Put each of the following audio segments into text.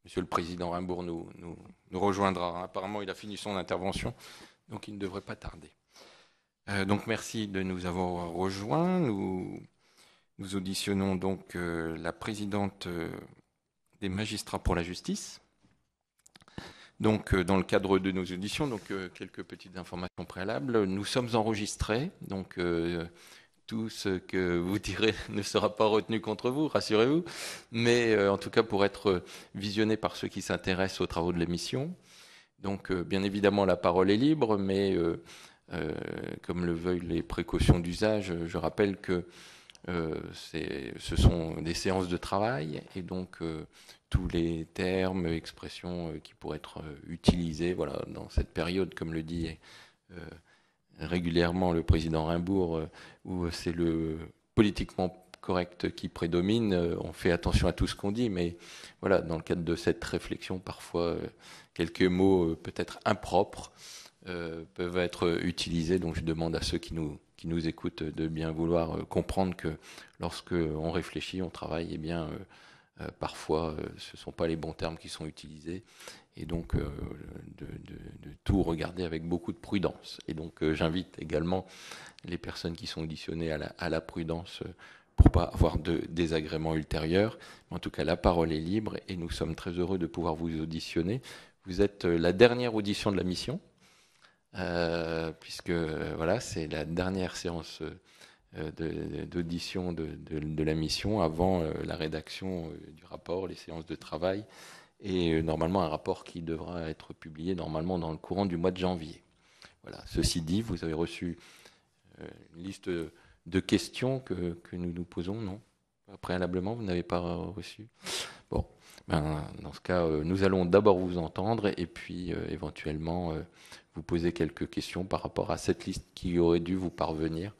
Monsieur le Président Rimbourg nous rejoindra. Apparemment, il a fini son intervention, donc il ne devrait pas tarder. Donc merci de nous avoir rejoints. Nous auditionnons donc la présidente des magistrats pour la justice. Donc dans le cadre de nos auditions, donc quelques petites informations préalables. Nous sommes enregistrés, donc tout ce que vous direz ne sera pas retenu contre vous, rassurez-vous, mais en tout cas pour être visionné par ceux qui s'intéressent aux travaux de l'émission. Donc bien évidemment la parole est libre, mais comme le veulent les précautions d'usage, je rappelle que ce sont des séances de travail et donc tous les termes, expressions qui pourraient être utilisés voilà, dans cette période, comme le dit régulièrement le président Rimbourg, où c'est le politiquement correct qui prédomine, on fait attention à tout ce qu'on dit, mais voilà, dans le cadre de cette réflexion, parfois quelques mots peut-être impropres peuvent être utilisés, donc je demande à ceux qui nous écoutent de bien vouloir comprendre que lorsque on réfléchit, on travaille, eh bien parfois ce ne sont pas les bons termes qui sont utilisés, et donc de tout regarder avec beaucoup de prudence. Et donc j'invite également les personnes qui sont auditionnées à la prudence pour ne pas avoir de désagréments ultérieurs. Mais en tout cas, la parole est libre et nous sommes très heureux de pouvoir vous auditionner. Vous êtes la dernière audition de la mission, puisque voilà, c'est la dernière séance d'audition de la mission avant la rédaction du rapport, les séances de travail, et normalement un rapport qui devra être publié normalement dans le courant du mois de janvier. Voilà. Ceci dit, vous avez reçu une liste de questions que nous posons, non? Préalablement, vous n'avez pas reçu? Bon, ben, dans ce cas, nous allons d'abord vous entendre et puis éventuellement vous poser quelques questions par rapport à cette liste qui aurait dû vous parvenir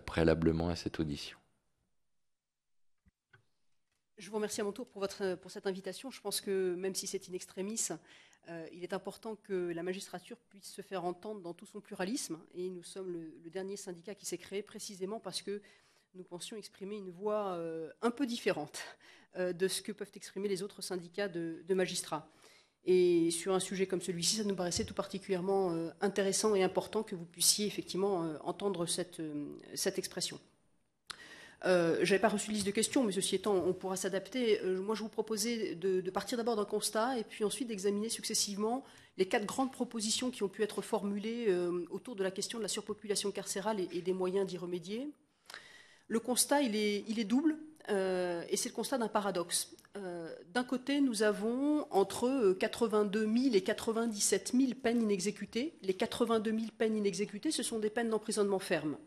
préalablement à cette audition. Je vous remercie à mon tour pour cette invitation. Je pense que même si c'est in extremis, il est important que la magistrature puisse se faire entendre dans tout son pluralisme. Et nous sommes le dernier syndicat qui s'est créé précisément parce que nous pensions exprimer une voix un peu différente de ce que peuvent exprimer les autres syndicats de magistrats. Et sur un sujet comme celui-ci, ça nous paraissait tout particulièrement intéressant et important que vous puissiez effectivement entendre cette expression. Je n'avais pas reçu de liste de questions, mais ceci étant, on pourra s'adapter. Moi, je vous proposais de partir d'abord d'un constat et puis ensuite d'examiner successivement les 4 grandes propositions qui ont pu être formulées autour de la question de la surpopulation carcérale et des moyens d'y remédier. Le constat, il est double, et c'est le constat d'un paradoxe. D'un côté, nous avons entre 82 000 et 97 000 peines inexécutées. Les 82 000 peines inexécutées, ce sont des peines d'emprisonnement ferme.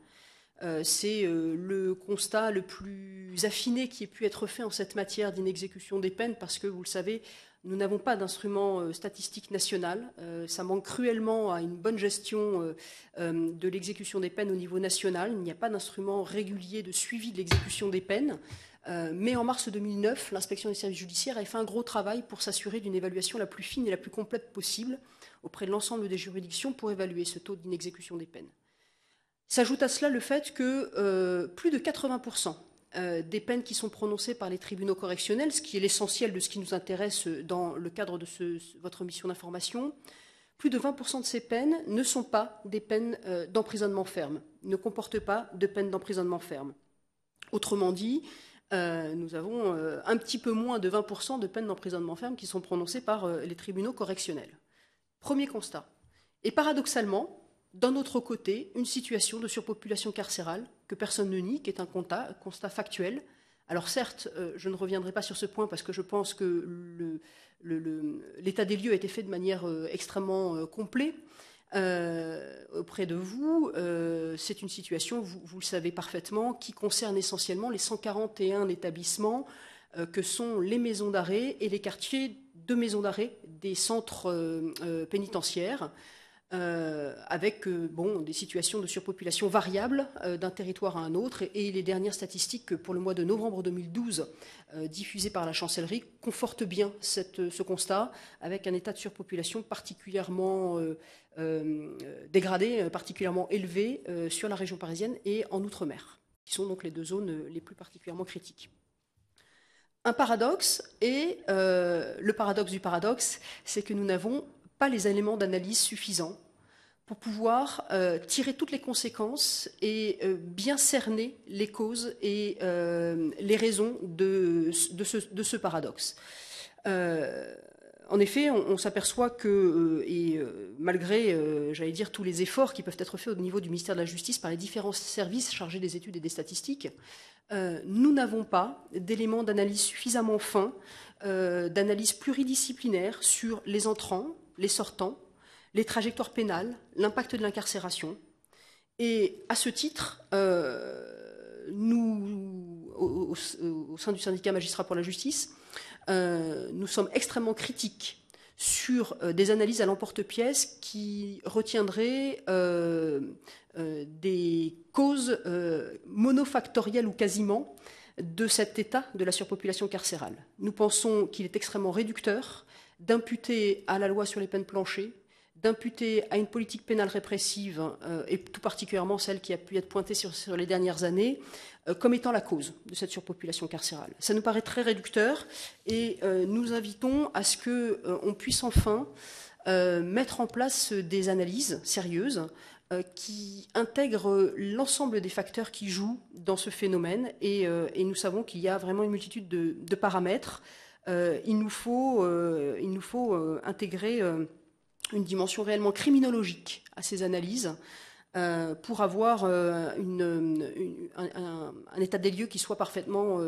C'est le constat le plus affiné qui ait pu être fait en cette matière d'inexécution des peines, parce que, vous le savez, nous n'avons pas d'instrument statistique national. Ça manque cruellement à une bonne gestion de l'exécution des peines au niveau national. Il n'y a pas d'instrument régulier de suivi de l'exécution des peines. Mais en mars 2009, l'inspection des services judiciaires a fait un gros travail pour s'assurer d'une évaluation la plus fine et la plus complète possible auprès de l'ensemble des juridictions pour évaluer ce taux d'inexécution des peines. S'ajoute à cela le fait que plus de 80% des peines qui sont prononcées par les tribunaux correctionnels, ce qui est l'essentiel de ce qui nous intéresse dans le cadre de votre mission d'information, plus de 20% de ces peines ne sont pas des peines d'emprisonnement ferme, ne comportent pas de peines d'emprisonnement ferme. Autrement dit, nous avons un petit peu moins de 20% de peines d'emprisonnement ferme qui sont prononcées par les tribunaux correctionnels. Premier constat. Et paradoxalement, d'un autre côté, une situation de surpopulation carcérale que personne ne nie, qui est un constat factuel. Alors certes, je ne reviendrai pas sur ce point parce que je pense que l'état des lieux a été fait de manière extrêmement complète auprès de vous. C'est une situation, vous le savez parfaitement, qui concerne essentiellement les 141 établissements que sont les maisons d'arrêt et les quartiers de maisons d'arrêt des centres pénitentiaires. Avec des situations de surpopulation variables d'un territoire à un autre. Et les dernières statistiques pour le mois de novembre 2012, diffusées par la chancellerie, confortent bien ce constat, avec un état de surpopulation particulièrement dégradé, particulièrement élevé sur la région parisienne et en Outre-mer, qui sont donc les 2 zones les plus particulièrement critiques. un paradoxe, et le paradoxe du paradoxe, c'est que nous n'avons pas les éléments d'analyse suffisants pour pouvoir tirer toutes les conséquences et bien cerner les causes et les raisons de ce paradoxe. En effet, on s'aperçoit que, malgré, j'allais dire, tous les efforts qui peuvent être faits au niveau du ministère de la Justice par les différents services chargés des études et des statistiques, nous n'avons pas d'éléments d'analyse suffisamment fins, d'analyse pluridisciplinaire sur les entrants, les sortants, les trajectoires pénales, l'impact de l'incarcération. Et à ce titre, nous, au sein du syndicat Magistrats pour la Justice, nous sommes extrêmement critiques sur des analyses à l'emporte-pièce qui retiendraient des causes monofactorielles ou quasiment de cet état de la surpopulation carcérale. Nous pensons qu'il est extrêmement réducteur d'imputer à la loi sur les peines planchers, d'imputer à une politique pénale répressive, et tout particulièrement celle qui a pu être pointée sur les dernières années, comme étant la cause de cette surpopulation carcérale. Ça nous paraît très réducteur, et nous invitons à ce qu'on puisse enfin mettre en place des analyses sérieuses qui intègrent l'ensemble des facteurs qui jouent dans ce phénomène, et nous savons qu'il y a vraiment une multitude de paramètres. Il nous faut intégrer une dimension réellement criminologique à ces analyses pour avoir un état des lieux qui soit parfaitement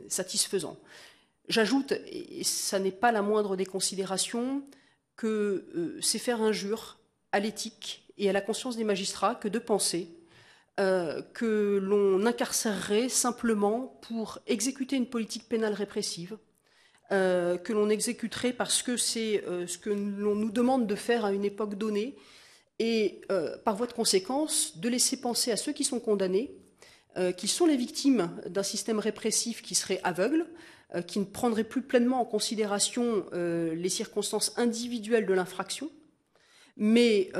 satisfaisant. J'ajoute, et ça n'est pas la moindre des considérations, que c'est faire injure à l'éthique et à la conscience des magistrats que de penser que l'on incarcérerait simplement pour exécuter une politique pénale répressive, que l'on exécuterait parce que c'est ce que l'on nous demande de faire à une époque donnée, et par voie de conséquence, de laisser penser à ceux qui sont condamnés qu'ils sont les victimes d'un système répressif qui serait aveugle, qui ne prendrait plus pleinement en considération les circonstances individuelles de l'infraction, mais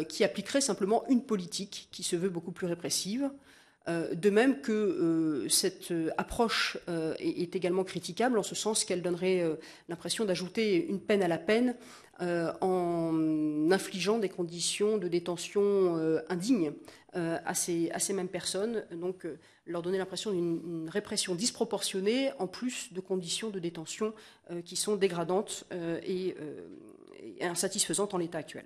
qui appliquerait simplement une politique qui se veut beaucoup plus répressive. De même que cette approche est également critiquable, en ce sens qu'elle donnerait l'impression d'ajouter une peine à la peine en infligeant des conditions de détention indignes à ces mêmes personnes, donc leur donner l'impression d'une répression disproportionnée, en plus de conditions de détention qui sont dégradantes et insatisfaisantes en l'état actuel.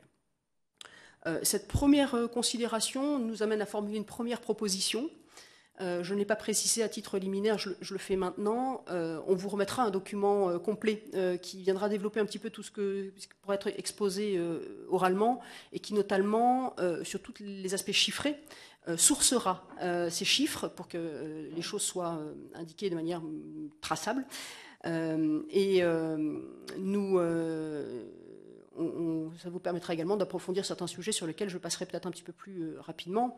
Cette première considération nous amène à formuler une première proposition. Je ne l'ai pas précisé à titre liminaire, je le fais maintenant. On vous remettra un document complet qui viendra développer un petit peu tout ce qui pourrait être exposé oralement, et qui notamment, sur tous les aspects chiffrés, sourcera ces chiffres pour que les choses soient indiquées de manière traçable. Ça vous permettra également d'approfondir certains sujets sur lesquels je passerai peut-être un petit peu plus rapidement.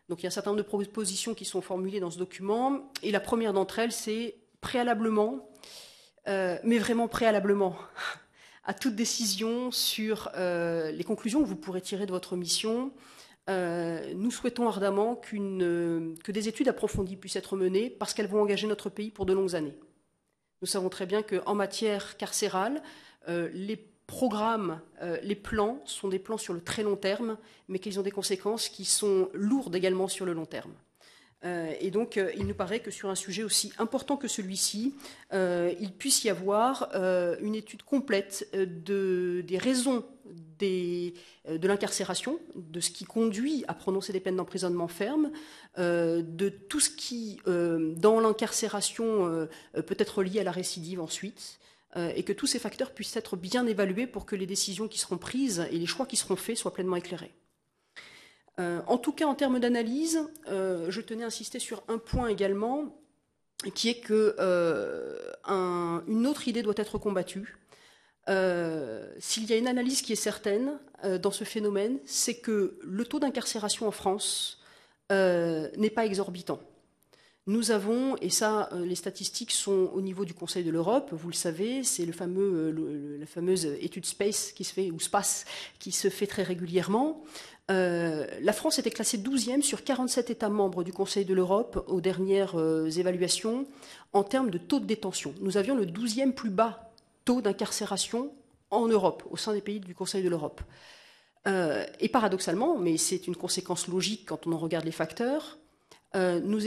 Donc il y a un certain nombre de propositions qui sont formulées dans ce document, et la première d'entre elles, c'est préalablement, mais vraiment préalablement, à toute décision sur les conclusions que vous pourrez tirer de votre mission, nous souhaitons ardemment que des études approfondies puissent être menées, parce qu'elles vont engager notre pays pour de longues années. Nous savons très bien qu'en matière carcérale, les programmes, les plans sont des plans sur le très long terme, mais qu'ils ont des conséquences qui sont lourdes également sur le long terme. Et donc, il nous paraît que sur un sujet aussi important que celui-ci, il puisse y avoir une étude complète des raisons de l'incarcération, de ce qui conduit à prononcer des peines d'emprisonnement ferme, de tout ce qui, dans l'incarcération, peut être lié à la récidive ensuite, et que tous ces facteurs puissent être bien évalués pour que les décisions qui seront prises et les choix qui seront faits soient pleinement éclairés. En tout cas, en termes d'analyse, je tenais à insister sur un point également, qui est que une autre idée doit être combattue. S'il y a une analyse qui est certaine dans ce phénomène, c'est que le taux d'incarcération en France n'est pas exorbitant. Nous avons, et ça, les statistiques sont au niveau du Conseil de l'Europe, vous le savez, c'est la fameuse étude SPACE qui se fait, ou SPACE, qui se fait très régulièrement. La France était classée 12e sur 47 États membres du Conseil de l'Europe aux dernières évaluations en termes de taux de détention. Nous avions le 12e plus bas taux d'incarcération en Europe, au sein des pays du Conseil de l'Europe. Et paradoxalement, mais c'est une conséquence logique quand on en regarde les facteurs, nous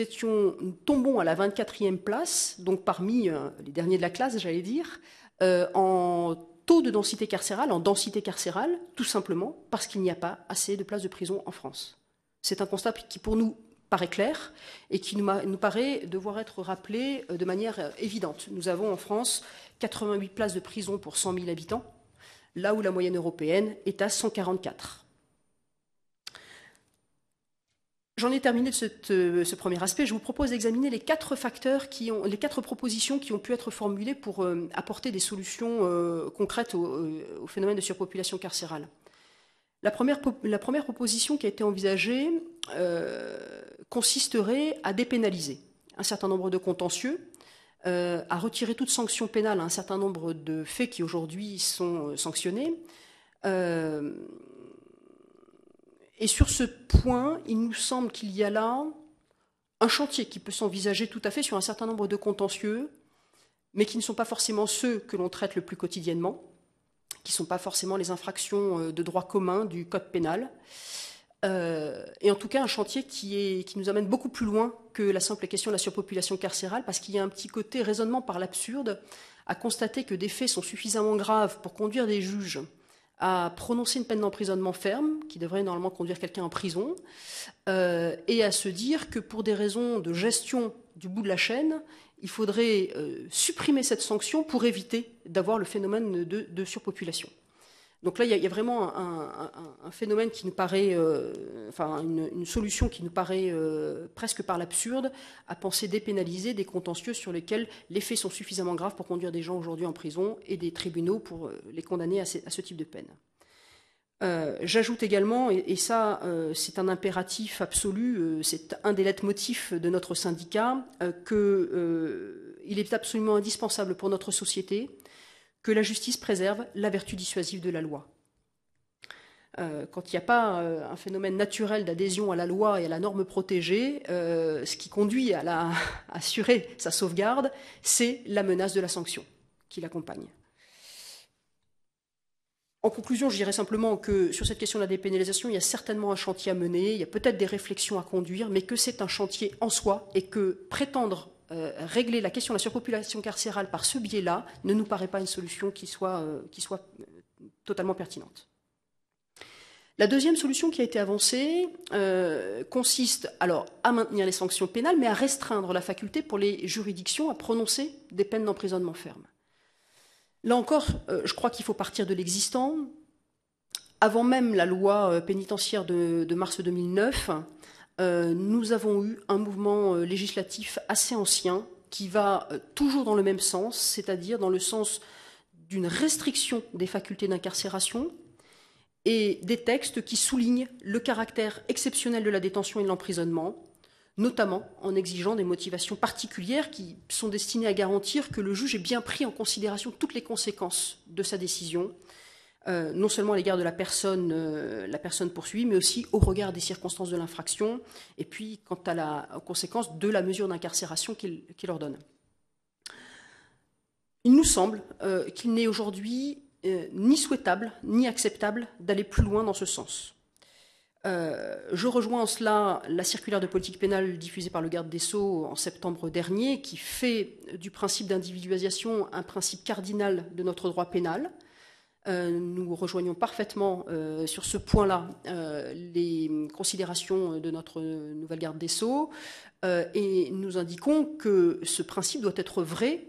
tombons à la 24e place, donc parmi les derniers de la classe, j'allais dire, en taux de densité carcérale, en densité carcérale, tout simplement parce qu'il n'y a pas assez de places de prison en France. C'est un constat qui, pour nous, paraît clair et qui nous paraît devoir être rappelé de manière évidente. Nous avons en France 88 places de prison pour 100 000 habitants, là où la moyenne européenne est à 144. J'en ai terminé de ce premier aspect. Je vous propose d'examiner les 4 propositions qui ont pu être formulées pour apporter des solutions concrètes au phénomène de surpopulation carcérale. La première proposition qui a été envisagée consisterait à dépénaliser un certain nombre de contentieux, à retirer toute sanction pénale à un certain nombre de faits qui aujourd'hui sont sanctionnés. Et sur ce point, il nous semble qu'il y a là un chantier qui peut s'envisager tout à fait sur un certain nombre de contentieux, mais qui ne sont pas forcément ceux que l'on traite le plus quotidiennement, qui ne sont pas forcément les infractions de droit commun du code pénal, et en tout cas un chantier qui nous amène beaucoup plus loin que la simple question de la surpopulation carcérale, parce qu'il y a un petit côté raisonnement par l'absurde à constater que des faits sont suffisamment graves pour conduire des juges à prononcer une peine d'emprisonnement ferme, qui devrait normalement conduire quelqu'un en prison, et à se dire que pour des raisons de gestion du bout de la chaîne, il faudrait supprimer cette sanction pour éviter d'avoir le phénomène de surpopulation. Donc là, il y a vraiment un phénomène qui nous paraît, une solution qui nous paraît presque par l'absurde, à penser dépénaliser des contentieux sur lesquels les faits sont suffisamment graves pour conduire des gens aujourd'hui en prison et des tribunaux pour les condamner à ce type de peine. J'ajoute également, et ça c'est un impératif absolu, c'est un des leitmotifs de notre syndicat, qu'il est absolument indispensable pour notre société que la justice préserve la vertu dissuasive de la loi. Quand il n'y a pas un phénomène naturel d'adhésion à la loi et à la norme protégée, ce qui conduit à assurer sa sauvegarde, c'est la menace de la sanction qui l'accompagne. En conclusion, je dirais simplement que sur cette question de la dépénalisation, il y a certainement un chantier à mener, il y a peut-être des réflexions à conduire, mais que c'est un chantier en soi et que prétendre régler la question de la surpopulation carcérale par ce biais-là ne nous paraît pas une solution qui soit totalement pertinente. La deuxième solution qui a été avancée consiste alors à maintenir les sanctions pénales, mais à restreindre la faculté pour les juridictions à prononcer des peines d'emprisonnement ferme. Là encore, je crois qu'il faut partir de l'existant. Avant même la loi pénitentiaire de mars 2009, nous avons eu un mouvement législatif assez ancien qui va toujours dans le même sens, c'est-à-dire dans le sens d'une restriction des facultés d'incarcération et des textes qui soulignent le caractère exceptionnel de la détention et de l'emprisonnement, notamment en exigeant des motivations particulières qui sont destinées à garantir que le juge ait bien pris en considération toutes les conséquences de sa décision, non seulement à l'égard de la personne poursuivie, mais aussi au regard des circonstances de l'infraction, et puis quant aux conséquences de la mesure d'incarcération qu'il ordonne. Il nous semble qu'il n'est aujourd'hui ni souhaitable, ni acceptable d'aller plus loin dans ce sens. Je rejoins en cela la circulaire de politique pénale diffusée par le garde des Sceaux en septembre dernier, qui fait du principe d'individualisation un principe cardinal de notre droit pénal. Nous rejoignons parfaitement sur ce point-là les considérations de notre nouvelle garde des Sceaux et nous indiquons que ce principe doit être vrai,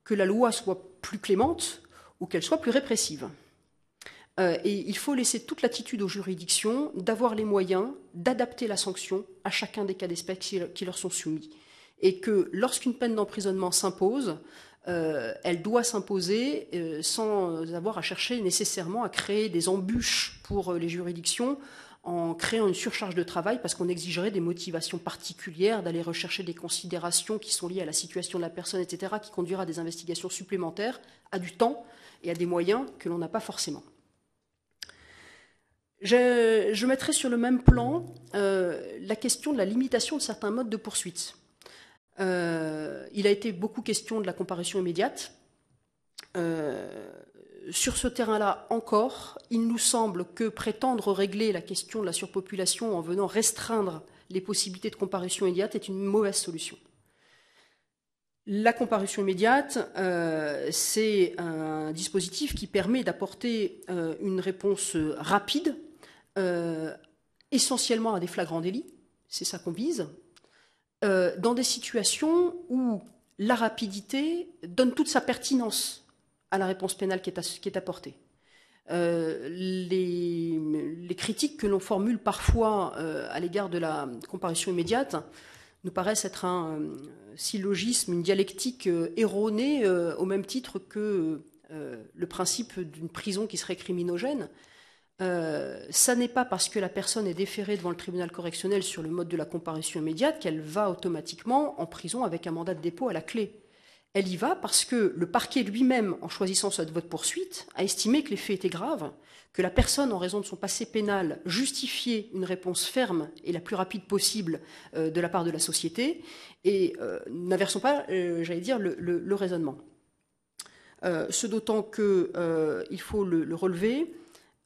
que la loi soit plus clémente ou qu'elle soit plus répressive. Et il faut laisser toute latitude aux juridictions d'avoir les moyens d'adapter la sanction à chacun des cas d'espèce qui leur sont soumis. Et que lorsqu'une peine d'emprisonnement s'impose, elle doit s'imposer sans avoir à chercher nécessairement à créer des embûches pour les juridictions en créant une surcharge de travail parce qu'on exigerait des motivations particulières, d'aller rechercher des considérations qui sont liées à la situation de la personne, etc., qui conduira à des investigations supplémentaires, à du temps et à des moyens que l'on n'a pas forcément. Je mettrai sur le même plan la question de la limitation de certains modes de poursuite. Il a été beaucoup question de la comparution immédiate. Sur ce terrain-là encore, il nous semble que prétendre régler la question de la surpopulation en venant restreindre les possibilités de comparution immédiate est une mauvaise solution. La comparution immédiate, c'est un dispositif qui permet d'apporter une réponse rapide, essentiellement à des flagrants délits, c'est ça qu'on vise, dans des situations où la rapidité donne toute sa pertinence à la réponse pénale qui est apportée. Les critiques que l'on formule parfois à l'égard de la comparution immédiate nous paraissent être un syllogisme, une dialectique erronée, au même titre que le principe d'une prison qui serait criminogène. Ça n'est pas parce que la personne est déférée devant le tribunal correctionnel sur le mode de la comparution immédiate qu'elle va automatiquement en prison avec un mandat de dépôt à la clé. Elle y va parce que le parquet lui-même, en choisissant cette voie de poursuite, a estimé que les faits étaient graves, que la personne, en raison de son passé pénal, justifiait une réponse ferme et la plus rapide possible de la part de la société. Et n'inversons pas, j'allais dire, le raisonnement. Ce d'autant qu'il faut le relever,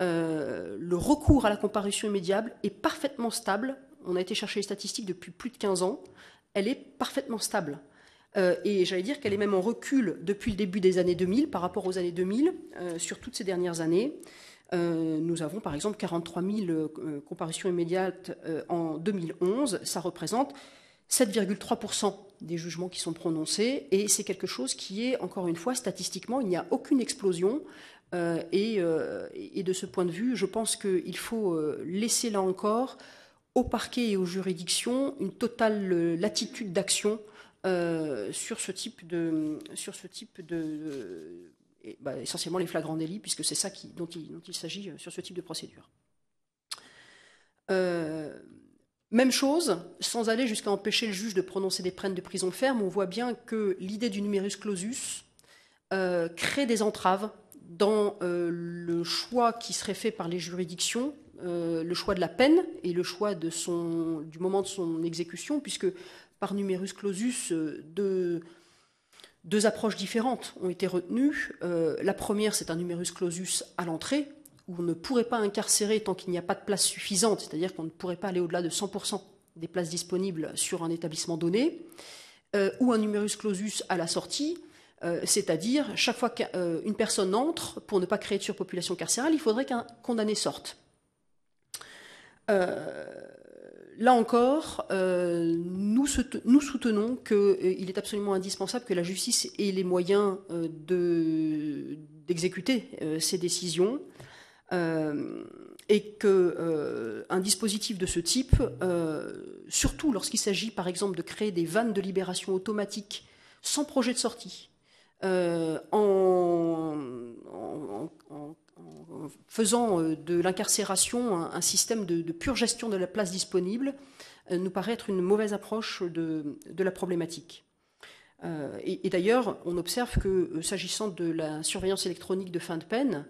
le recours à la comparution immédiate est parfaitement stable. On a été chercher les statistiques depuis plus de 15 ans. Elle est parfaitement stable. Et j'allais dire qu'elle est même en recul depuis le début des années 2000 par rapport aux années 2000 sur toutes ces dernières années. Nous avons par exemple 43 000 comparutions immédiates en 2011. Ça représente 7,3% des jugements qui sont prononcés. Et c'est quelque chose qui est, encore une fois, statistiquement, il n'y a aucune explosion. Et de ce point de vue, je pense qu'il faut laisser là encore au parquet et aux juridictions une totale latitude d'action sur ce type de essentiellement les flagrants délits, puisque c'est ça dont il s'agit sur ce type de procédure. Même chose, sans aller jusqu'à empêcher le juge de prononcer des peines de prison ferme, on voit bien que l'idée du numerus clausus crée des entraves dans le choix qui serait fait par les juridictions, le choix de la peine et le choix du moment de son exécution, puisque par numerus clausus, deux approches différentes ont été retenues. La première, c'est un numerus clausus à l'entrée, où on ne pourrait pas incarcérer tant qu'il n'y a pas de place suffisante, c'est-à-dire qu'on ne pourrait pas aller au-delà de 100% des places disponibles sur un établissement donné, ou un numerus clausus à la sortie, c'est-à-dire chaque fois qu'une personne entre, pour ne pas créer de surpopulation carcérale, il faudrait qu'un condamné sorte. Là encore, nous soutenons qu'il est absolument indispensable que la justice ait les moyens d'exécuter ces décisions et qu'un dispositif de ce type, surtout lorsqu'il s'agit par exemple de créer des vannes de libération automatique sans projet de sortie, en faisant de l'incarcération un système de pure gestion de la place disponible, nous paraît être une mauvaise approche de la problématique. Et d'ailleurs, on observe que, s'agissant de la surveillance électronique de fin de peine,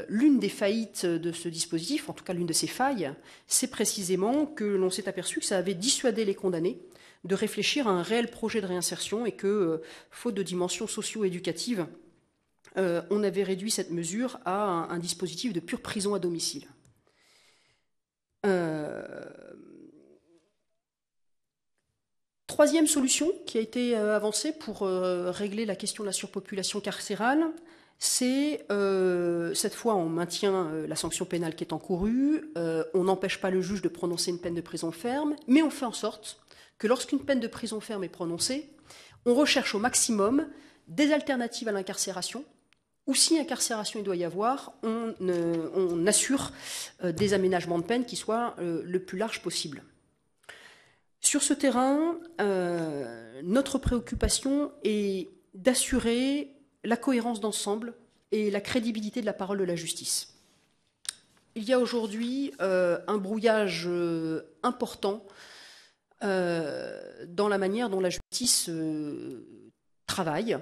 l'une des faillites de ce dispositif, en tout cas l'une de ses failles, c'est précisément que l'on s'est aperçu que ça avait dissuadé les condamnés de réfléchir à un réel projet de réinsertion et que, faute de dimension socio-éducative, on avait réduit cette mesure à un dispositif de pure prison à domicile. Troisième solution qui a été avancée pour régler la question de la surpopulation carcérale, c'est, cette fois, on maintient la sanction pénale qui est encourue, on n'empêche pas le juge de prononcer une peine de prison ferme, mais on fait en sorte que lorsqu'une peine de prison ferme est prononcée, on recherche au maximum des alternatives à l'incarcération, ou si incarcération il doit y avoir, on assure des aménagements de peine qui soient le plus large possible. Sur ce terrain, notre préoccupation est d'assurer la cohérence d'ensemble et la crédibilité de la parole de la justice. Il y a aujourd'hui un brouillage important dans la manière dont la justice travaille.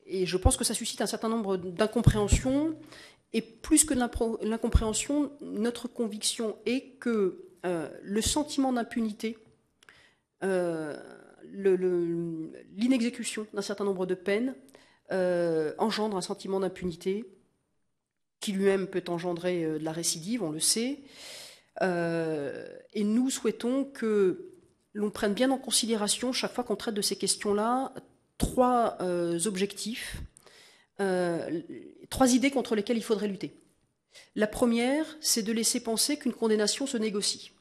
Et je pense que ça suscite un certain nombre d'incompréhensions Et plus que de l'incompréhension, notre conviction est que le sentiment d'impunité, l'inexécution d'un certain nombre de peines engendre un sentiment d'impunité qui lui-même peut engendrer de la récidive, on le sait. Et nous souhaitons que l'on prenne bien en considération, chaque fois qu'on traite de ces questions-là, trois objectifs, trois idées contre lesquelles il faudrait lutter. La première, c'est de laisser penser qu'une condamnation se négocie.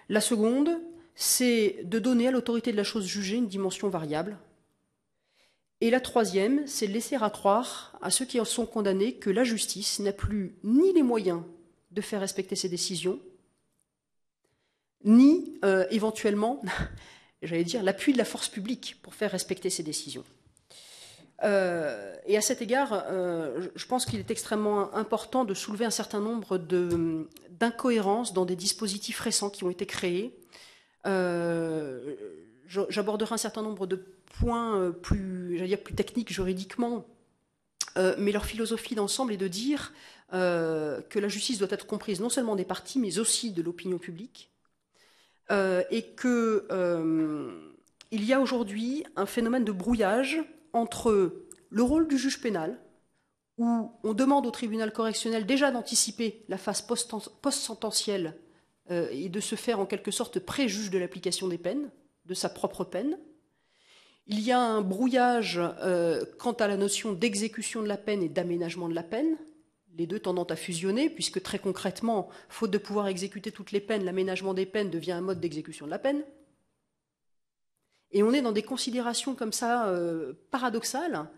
La seconde, c'est de donner à l'autorité de la chose jugée une dimension variable. Et la troisième, c'est de laisser à croire à ceux qui en sont condamnés que la justice n'a plus ni les moyens de faire respecter ses décisions, ni éventuellement, j'allais dire, l'appui de la force publique pour faire respecter ses décisions. Et à cet égard, je pense qu'il est extrêmement important de soulever un certain nombre d'incohérences dans des dispositifs récents qui ont été créés. J'aborderai un certain nombre de points plus techniques juridiquement, mais leur philosophie d'ensemble est de dire que la justice doit être comprise non seulement des partis, mais aussi de l'opinion publique, et qu'il y a aujourd'hui un phénomène de brouillage entre le rôle du juge pénal, où on demande au tribunal correctionnel déjà d'anticiper la phase post-sententielle et de se faire en quelque sorte pré-juge de l'application des peines, de sa propre peine. Il y a un brouillage quant à la notion d'exécution de la peine et d'aménagement de la peine, les deux tendant à fusionner, puisque très concrètement, faute de pouvoir exécuter toutes les peines, l'aménagement des peines devient un mode d'exécution de la peine. Et on est dans des considérations comme ça paradoxales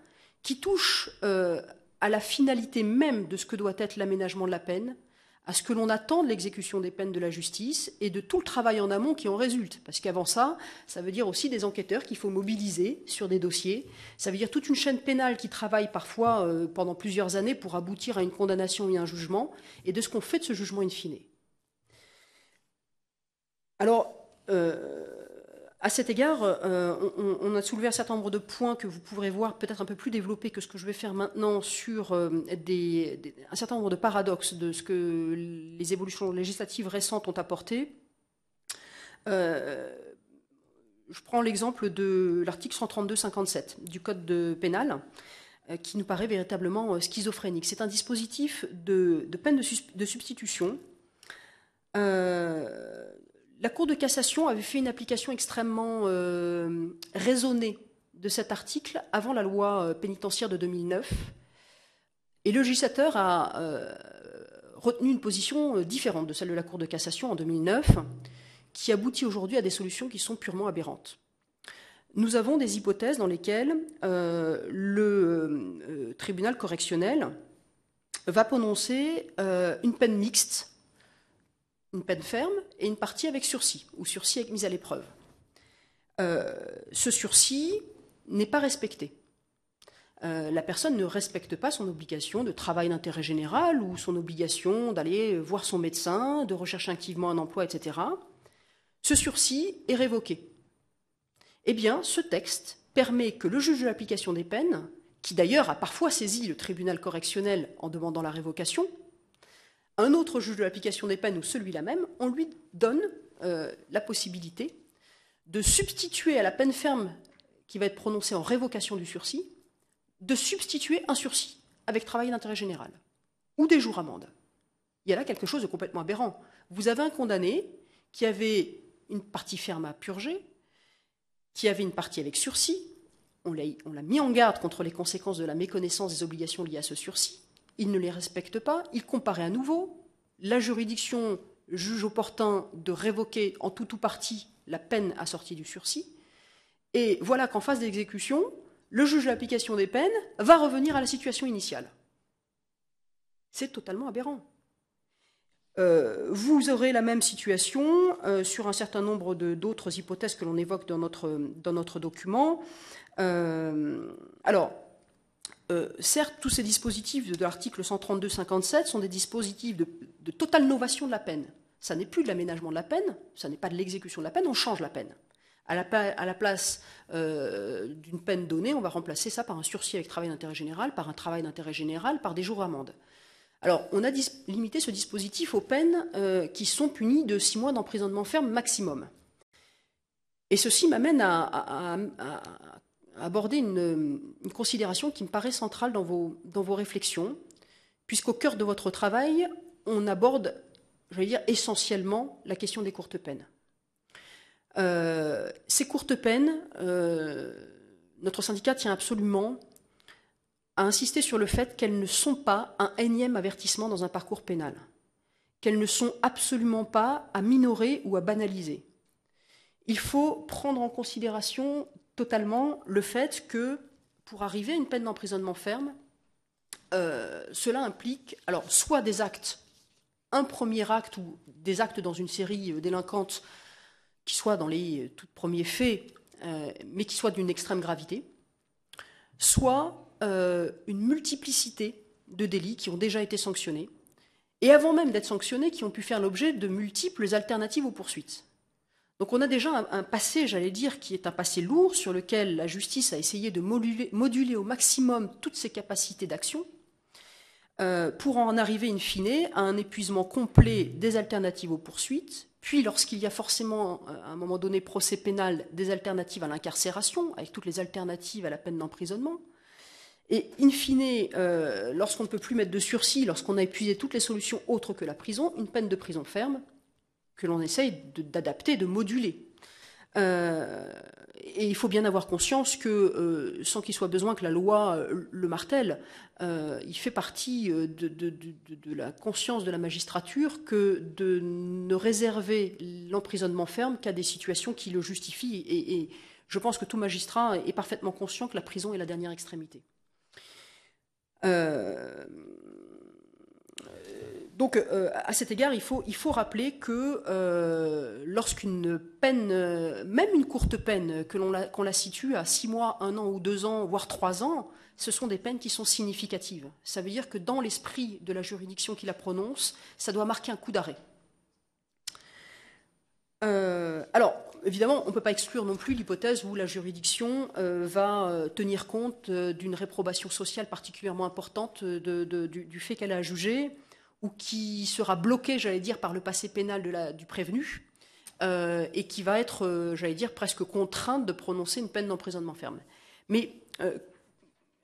qui touchent à la finalité même de ce que doit être l'aménagement de la peine, à ce que l'on attend de l'exécution des peines de la justice et de tout le travail en amont qui en résulte. Parce qu'avant ça, ça veut dire aussi des enquêteurs qu'il faut mobiliser sur des dossiers. Ça veut dire toute une chaîne pénale qui travaille parfois pendant plusieurs années pour aboutir à une condamnation et un jugement, et de ce qu'on fait de ce jugement in fine. Alors, à cet égard, on a soulevé un certain nombre de points que vous pourrez voir peut-être un peu plus développés que ce que je vais faire maintenant sur un certain nombre de paradoxes de ce que les évolutions législatives récentes ont apporté. Je prends l'exemple de l'article 132-57 du Code pénal, qui nous paraît véritablement schizophrénique. C'est un dispositif de peine de substitution. La Cour de cassation avait fait une application extrêmement raisonnée de cet article avant la loi pénitentiaire de 2009. Et le législateur a retenu une position différente de celle de la Cour de cassation en 2009, qui aboutit aujourd'hui à des solutions qui sont purement aberrantes. Nous avons des hypothèses dans lesquelles le tribunal correctionnel va prononcer une peine mixte, une peine ferme et une partie avec sursis, ou sursis avec mise à l'épreuve. Ce sursis n'est pas respecté. La personne ne respecte pas son obligation de travail d'intérêt général ou son obligation d'aller voir son médecin, de rechercher activement un emploi, etc. Ce sursis est révoqué. Eh bien, ce texte permet que le juge de l'application des peines, qui d'ailleurs a parfois saisi le tribunal correctionnel en demandant la révocation, un autre juge de l'application des peines ou celui-là même, on lui donne la possibilité de substituer à la peine ferme qui va être prononcée en révocation du sursis, de substituer un sursis avec travail d'intérêt général ou des jours amende. Il y a là quelque chose de complètement aberrant. Vous avez un condamné qui avait une partie ferme à purger, qui avait une partie avec sursis, on l'a mis en garde contre les conséquences de la méconnaissance des obligations liées à ce sursis, il ne les respecte pas, il comparait à nouveau, la juridiction juge opportun de révoquer en tout ou partie la peine assortie du sursis, et voilà qu'en phase d'exécution, le juge de l'application des peines va revenir à la situation initiale. C'est totalement aberrant. Vous aurez la même situation sur un certain nombre d'autres hypothèses que l'on évoque dans notre document. Certes, tous ces dispositifs de l'article 132-57 sont des dispositifs de totale novation de la peine. Ça n'est plus de l'aménagement de la peine, ça n'est pas de l'exécution de la peine, on change la peine. À la place d'une peine donnée, on va remplacer ça par un sursis avec travail d'intérêt général, par un travail d'intérêt général, par des jours d'amende. Alors, on a limité ce dispositif aux peines qui sont punies de 6 mois d'emprisonnement ferme maximum. Et ceci m'amène à aborder une considération qui me paraît centrale dans vos réflexions, puisqu'au cœur de votre travail, on aborde, je vais dire, essentiellement la question des courtes peines. Ces courtes peines, notre syndicat tient absolument à insister sur le fait qu'elles ne sont pas un énième avertissement dans un parcours pénal, qu'elles ne sont absolument pas à minorer ou à banaliser. Il faut prendre en considération totalement le fait que, pour arriver à une peine d'emprisonnement ferme, cela implique alors soit des actes, un premier acte ou des actes dans une série délinquante qui soient dans les tout premiers faits, mais qui soient d'une extrême gravité, soit une multiplicité de délits qui ont déjà été sanctionnés, et avant même d'être sanctionnés, qui ont pu faire l'objet de multiples alternatives aux poursuites. Donc on a déjà un passé, j'allais dire, qui est un passé lourd, sur lequel la justice a essayé de moduler au maximum toutes ses capacités d'action, pour en arriver in fine à un épuisement complet des alternatives aux poursuites, puis lorsqu'il y a forcément, à un moment donné, procès pénal, des alternatives à l'incarcération, avec toutes les alternatives à la peine d'emprisonnement. Et in fine, lorsqu'on ne peut plus mettre de sursis, lorsqu'on a épuisé toutes les solutions autres que la prison, une peine de prison ferme que l'on essaye d'adapter, de moduler. Et il faut bien avoir conscience que, sans qu'il soit besoin que la loi le martèle, il fait partie de la conscience de la magistrature que de ne réserver l'emprisonnement ferme qu'à des situations qui le justifient. Et je pense que tout magistrat est parfaitement conscient que la prison est la dernière extrémité. Donc, à cet égard, il faut rappeler que lorsqu'une peine, même une courte peine, qu'on la situe à 6 mois, 1 an ou 2 ans, voire 3 ans, ce sont des peines qui sont significatives. Ça veut dire que dans l'esprit de la juridiction qui la prononce, ça doit marquer un coup d'arrêt. Alors, évidemment, on ne peut pas exclure non plus l'hypothèse où la juridiction va tenir compte d'une réprobation sociale particulièrement importante du fait qu'elle a jugé, ou qui sera bloquée, j'allais dire, par le passé pénal du prévenu, et qui va être, j'allais dire, presque contrainte de prononcer une peine d'emprisonnement ferme. Mais,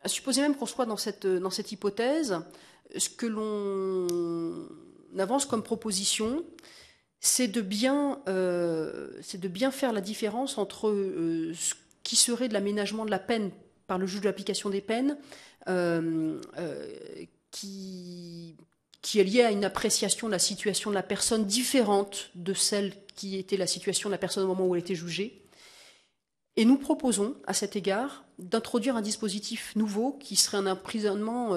à supposer même qu'on soit dans cette hypothèse, ce que l'on avance comme proposition, c'est de bien faire la différence entre ce qui serait de l'aménagement de la peine par le juge de l'application des peines, qui est lié à une appréciation de la situation de la personne différente de celle qui était la situation de la personne au moment où elle était jugée. Et nous proposons, à cet égard, d'introduire un dispositif nouveau qui serait un emprisonnement,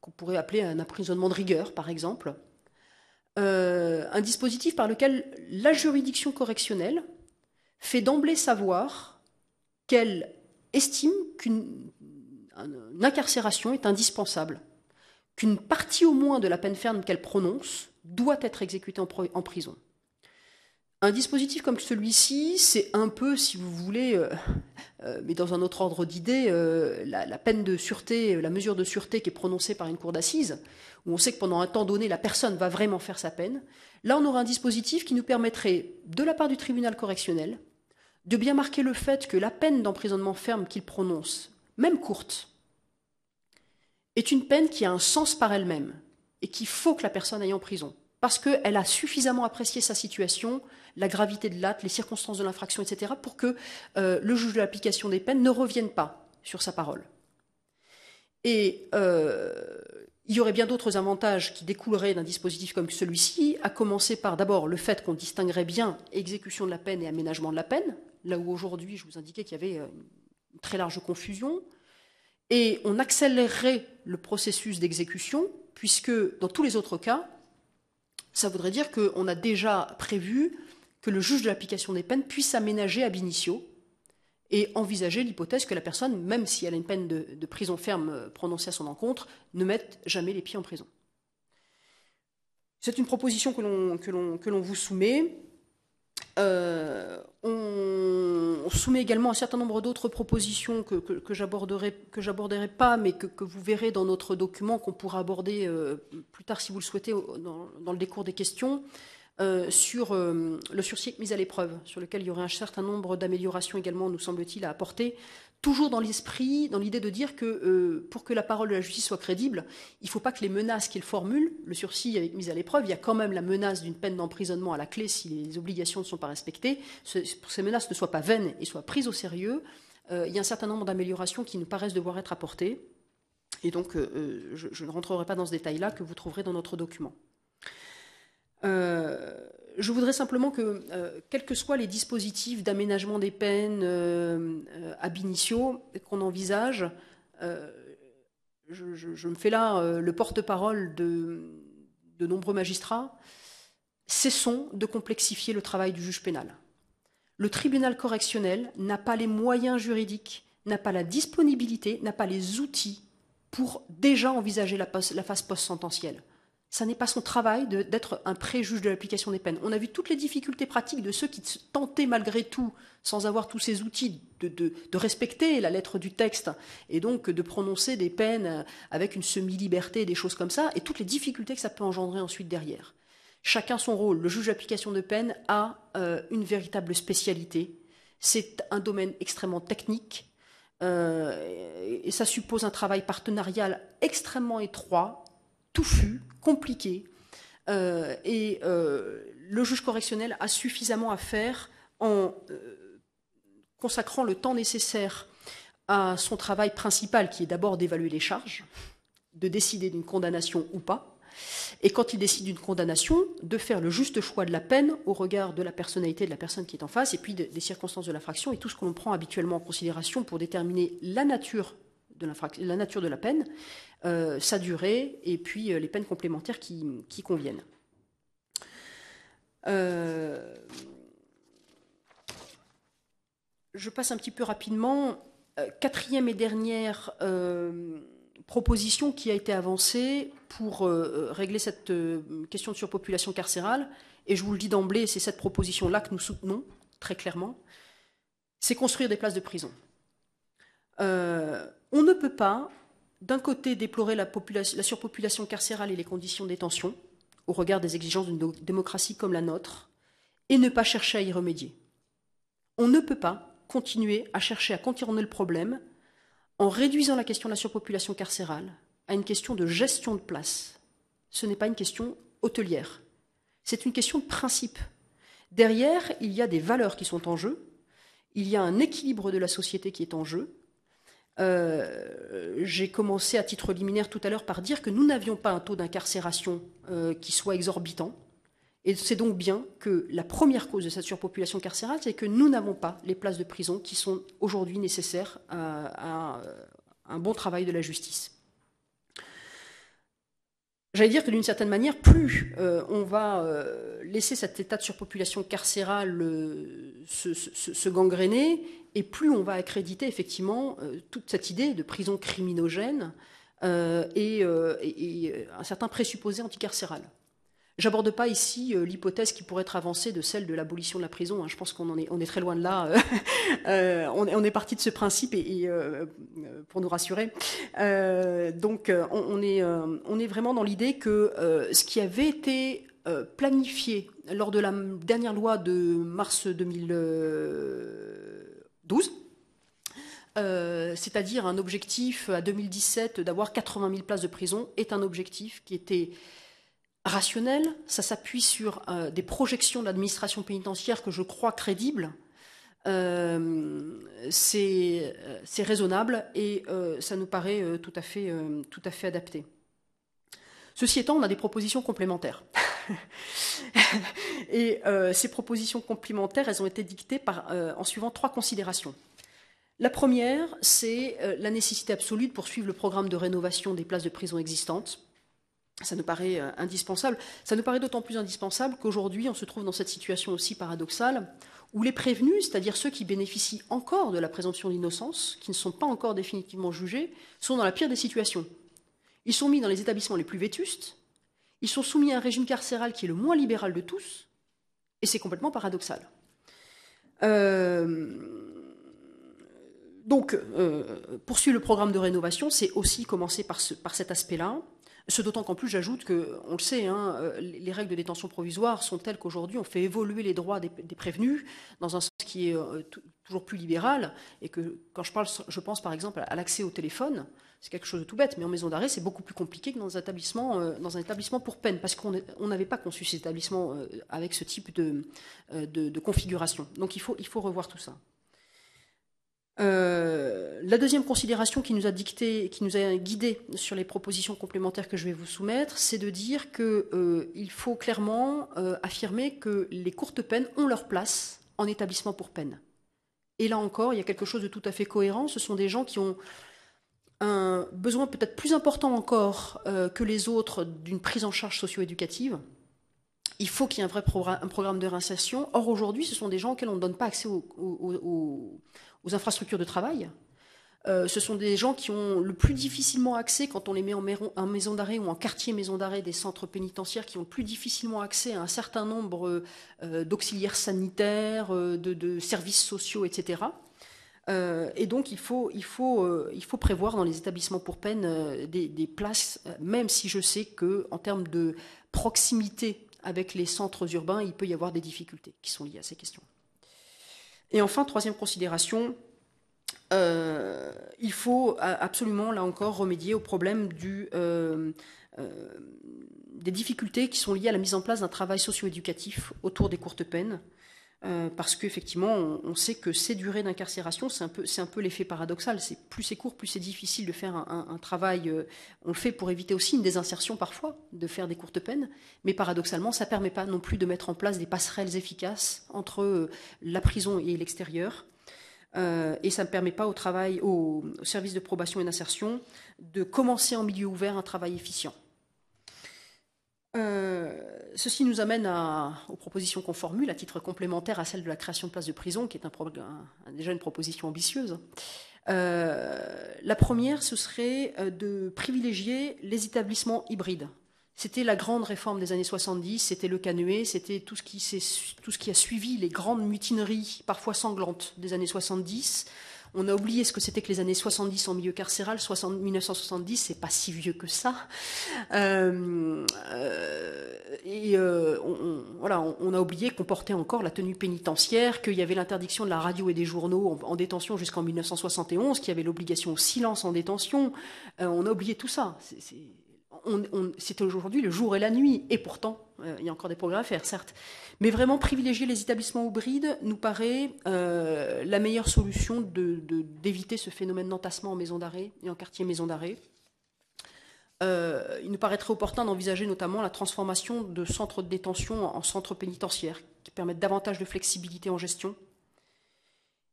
qu'on pourrait appeler un emprisonnement de rigueur, par exemple. Un dispositif par lequel la juridiction correctionnelle fait d'emblée savoir qu'elle estime qu'une incarcération est indispensable, qu'une partie au moins de la peine ferme qu'elle prononce doit être exécutée en prison. Un dispositif comme celui-ci, c'est un peu, si vous voulez, mais dans un autre ordre d'idée, la peine de sûreté, la mesure de sûreté qui est prononcée par une cour d'assises, où on sait que pendant un temps donné, la personne va vraiment faire sa peine. Là, on aura un dispositif qui nous permettrait, de la part du tribunal correctionnel, de bien marquer le fait que la peine d'emprisonnement ferme qu'il prononce, même courte, est une peine qui a un sens par elle-même et qu'il faut que la personne aille en prison, parce qu'elle a suffisamment apprécié sa situation, la gravité de l'acte, les circonstances de l'infraction, etc., pour que le juge de l'application des peines ne revienne pas sur sa parole. Et il y aurait bien d'autres avantages qui découleraient d'un dispositif comme celui-ci, à commencer par d'abord le fait qu'on distinguerait bien exécution de la peine et aménagement de la peine, là où aujourd'hui je vous indiquais qu'il y avait une très large confusion, et on accélérerait le processus d'exécution, puisque dans tous les autres cas, ça voudrait dire qu'on a déjà prévu que le juge de l'application des peines puisse aménager ab initio et envisager l'hypothèse que la personne, même si elle a une peine de prison ferme prononcée à son encontre, ne mette jamais les pieds en prison. C'est une proposition que l'on vous soumet. On On soumet également un certain nombre d'autres propositions que j'aborderai pas, mais que vous verrez dans notre document, qu'on pourra aborder plus tard si vous le souhaitez dans le décours des questions, sur le sursis mise à l'épreuve, sur lequel il y aurait un certain nombre d'améliorations également, nous semble-t-il, à apporter, toujours dans l'esprit, dans l'idée de dire que pour que la parole de la justice soit crédible, il ne faut pas que les menaces qu'il formule, le sursis avec mise à l'épreuve, il y a quand même la menace d'une peine d'emprisonnement à la clé si les obligations ne sont pas respectées, pour que ces menaces ne soient pas vaines et soient prises au sérieux. Il y a un certain nombre d'améliorations qui nous paraissent devoir être apportées, et donc je ne rentrerai pas dans ce détail-là, que vous trouverez dans notre document. Je voudrais simplement que, quels que soient les dispositifs d'aménagement des peines ab initio qu'on envisage, je me fais là le porte-parole de nombreux magistrats, cessons de complexifier le travail du juge pénal. Le tribunal correctionnel n'a pas les moyens juridiques, n'a pas la disponibilité, n'a pas les outils pour déjà envisager la phase post-sententielle. Ça n'est pas son travail d'être un pré-juge de l'application des peines. On a vu toutes les difficultés pratiques de ceux qui tentaient malgré tout, sans avoir tous ces outils, de respecter la lettre du texte et donc de prononcer des peines avec une semi-liberté, des choses comme ça, et toutes les difficultés que ça peut engendrer ensuite derrière. Chacun son rôle. Le juge d'application de peine a une véritable spécialité. C'est un domaine extrêmement technique et ça suppose un travail partenarial extrêmement étroit, touffu, compliqué, et le juge correctionnel a suffisamment à faire en consacrant le temps nécessaire à son travail principal, qui est d'abord d'évaluer les charges, de décider d'une condamnation ou pas, et quand il décide d'une condamnation, de faire le juste choix de la peine au regard de la personnalité de la personne qui est en face, et puis des circonstances de l'infraction, et tout ce que l'on prend habituellement en considération pour déterminer la nature de la peine, sa durée, et puis les peines complémentaires qui conviennent. Je passe un petit peu rapidement. Quatrième et dernière proposition qui a été avancée pour régler cette question de surpopulation carcérale, et je vous le dis d'emblée, c'est cette proposition-là que nous soutenons très clairement, c'est construire des places de prison. On ne peut pas, d'un côté, déplorer la surpopulation carcérale et les conditions de détention, au regard des exigences d'une démocratie comme la nôtre, et ne pas chercher à y remédier. On ne peut pas continuer à chercher à contourner le problème en réduisant la question de la surpopulation carcérale à une question de gestion de place. Ce n'est pas une question hôtelière. C'est une question de principe. Derrière, il y a des valeurs qui sont en jeu, il y a un équilibre de la société qui est en jeu. J'ai commencé à titre liminaire tout à l'heure par dire que nous n'avions pas un taux d'incarcération qui soit exorbitant. Et c'est donc bien que la première cause de cette surpopulation carcérale, c'est que nous n'avons pas les places de prison qui sont aujourd'hui nécessaires à un bon travail de la justice. J'allais dire que d'une certaine manière, plus on va laisser cet état de surpopulation carcérale se gangréner, et plus on va accréditer effectivement toute cette idée de prison criminogène et un certain présupposé anticarcéral. J'aborde pas ici l'hypothèse qui pourrait être avancée de celle de l'abolition de la prison. Hein. Je pense qu'on est très loin de là. On est parti de ce principe et pour nous rassurer. Donc on est vraiment dans l'idée que ce qui avait été planifié lors de la dernière loi de mars 2012, c'est-à-dire un objectif à 2017 d'avoir 80 000 places de prison, est un objectif qui était rationnel. Ça s'appuie sur des projections de l'administration pénitentiaire que je crois crédibles. C'est raisonnable et ça nous paraît tout à fait adapté. Ceci étant, on a des propositions complémentaires. Et ces propositions complémentaires, elles ont été dictées en suivant 3 considérations. La première, c'est la nécessité absolue de poursuivre le programme de rénovation des places de prison existantes. Ça nous paraît indispensable. Ça nous paraît d'autant plus indispensable qu'aujourd'hui, on se trouve dans cette situation aussi paradoxale où les prévenus, c'est-à-dire ceux qui bénéficient encore de la présomption d'innocence, qui ne sont pas encore définitivement jugés, sont dans la pire des situations. Ils sont mis dans les établissements les plus vétustes, ils sont soumis à un régime carcéral qui est le moins libéral de tous, et c'est complètement paradoxal. Donc, poursuivre le programme de rénovation, c'est aussi commencer par cet aspect-là. Ce d'autant qu'en plus, j'ajoute que, on le sait, les règles de détention provisoire sont telles qu'aujourd'hui, on fait évoluer les droits des prévenus dans un sens qui est toujours plus libéral, et que quand je pense par exemple à l'accès au téléphone, c'est quelque chose de tout bête, mais en maison d'arrêt, c'est beaucoup plus compliqué que dans un établissement pour peine, parce qu'on n'avait pas conçu cet établissement avec ce type de configuration. Donc il faut revoir tout ça. La deuxième considération qui nous a guidé sur les propositions complémentaires que je vais vous soumettre, c'est de dire qu'il faut clairement affirmer que les courtes peines ont leur place en établissement pour peine. Et là encore, il y a quelque chose de tout à fait cohérent. Ce sont des gens qui ont un besoin peut-être plus important encore que les autres d'une prise en charge socio-éducative. Il faut qu'il y ait un programme de réinsertion. Or, aujourd'hui, ce sont des gens auxquels on ne donne pas accès aux infrastructures de travail. Ce sont des gens qui ont le plus difficilement accès, quand on les met en maison d'arrêt ou en quartier maison d'arrêt des centres pénitentiaires, qui ont le plus difficilement accès à un certain nombre d'auxiliaires sanitaires, de services sociaux, etc. Et donc, il faut prévoir dans les établissements pour peine des places, même si je sais qu'en termes de proximité avec les centres urbains, il peut y avoir des difficultés qui sont liées à ces questions. Et enfin, troisième considération, il faut absolument, là encore, remédier au problème des difficultés qui sont liées à la mise en place d'un travail socio-éducatif autour des courtes peines. Parce qu'effectivement, on sait que ces durées d'incarcération, c'est un peu l'effet paradoxal. Plus c'est court, plus c'est difficile de faire un travail. On le fait pour éviter aussi une désinsertion parfois, de faire des courtes peines. Mais paradoxalement, ça ne permet pas non plus de mettre en place des passerelles efficaces entre la prison et l'extérieur. Et ça ne permet pas au service de probation et d'insertion de commencer en milieu ouvert un travail efficient. Ceci nous amène aux propositions qu'on formule à titre complémentaire à celle de la création de places de prison, qui est déjà une proposition ambitieuse. La première, ce serait de privilégier les établissements hybrides. C'était la grande réforme des années 70, c'était le Canuet, c'était tout ce qui a suivi les grandes mutineries, parfois sanglantes, des années 70. On a oublié ce que c'était que les années 70 en milieu carcéral. 1970, c'est pas si vieux que ça. On a oublié qu'on portait encore la tenue pénitentiaire, qu'il y avait l'interdiction de la radio et des journaux en détention jusqu'en 1971, qu'il y avait l'obligation au silence en détention. On a oublié tout ça. C'est aujourd'hui le jour et la nuit. Et pourtant, il y a encore des progrès à faire, certes. Mais vraiment, privilégier les établissements hybrides nous paraît la meilleure solution d'éviter ce phénomène d'entassement en maison d'arrêt et en quartier maison d'arrêt. Il nous paraîtrait opportun d'envisager notamment la transformation de centres de détention en centres pénitentiaires, qui permettent davantage de flexibilité en gestion.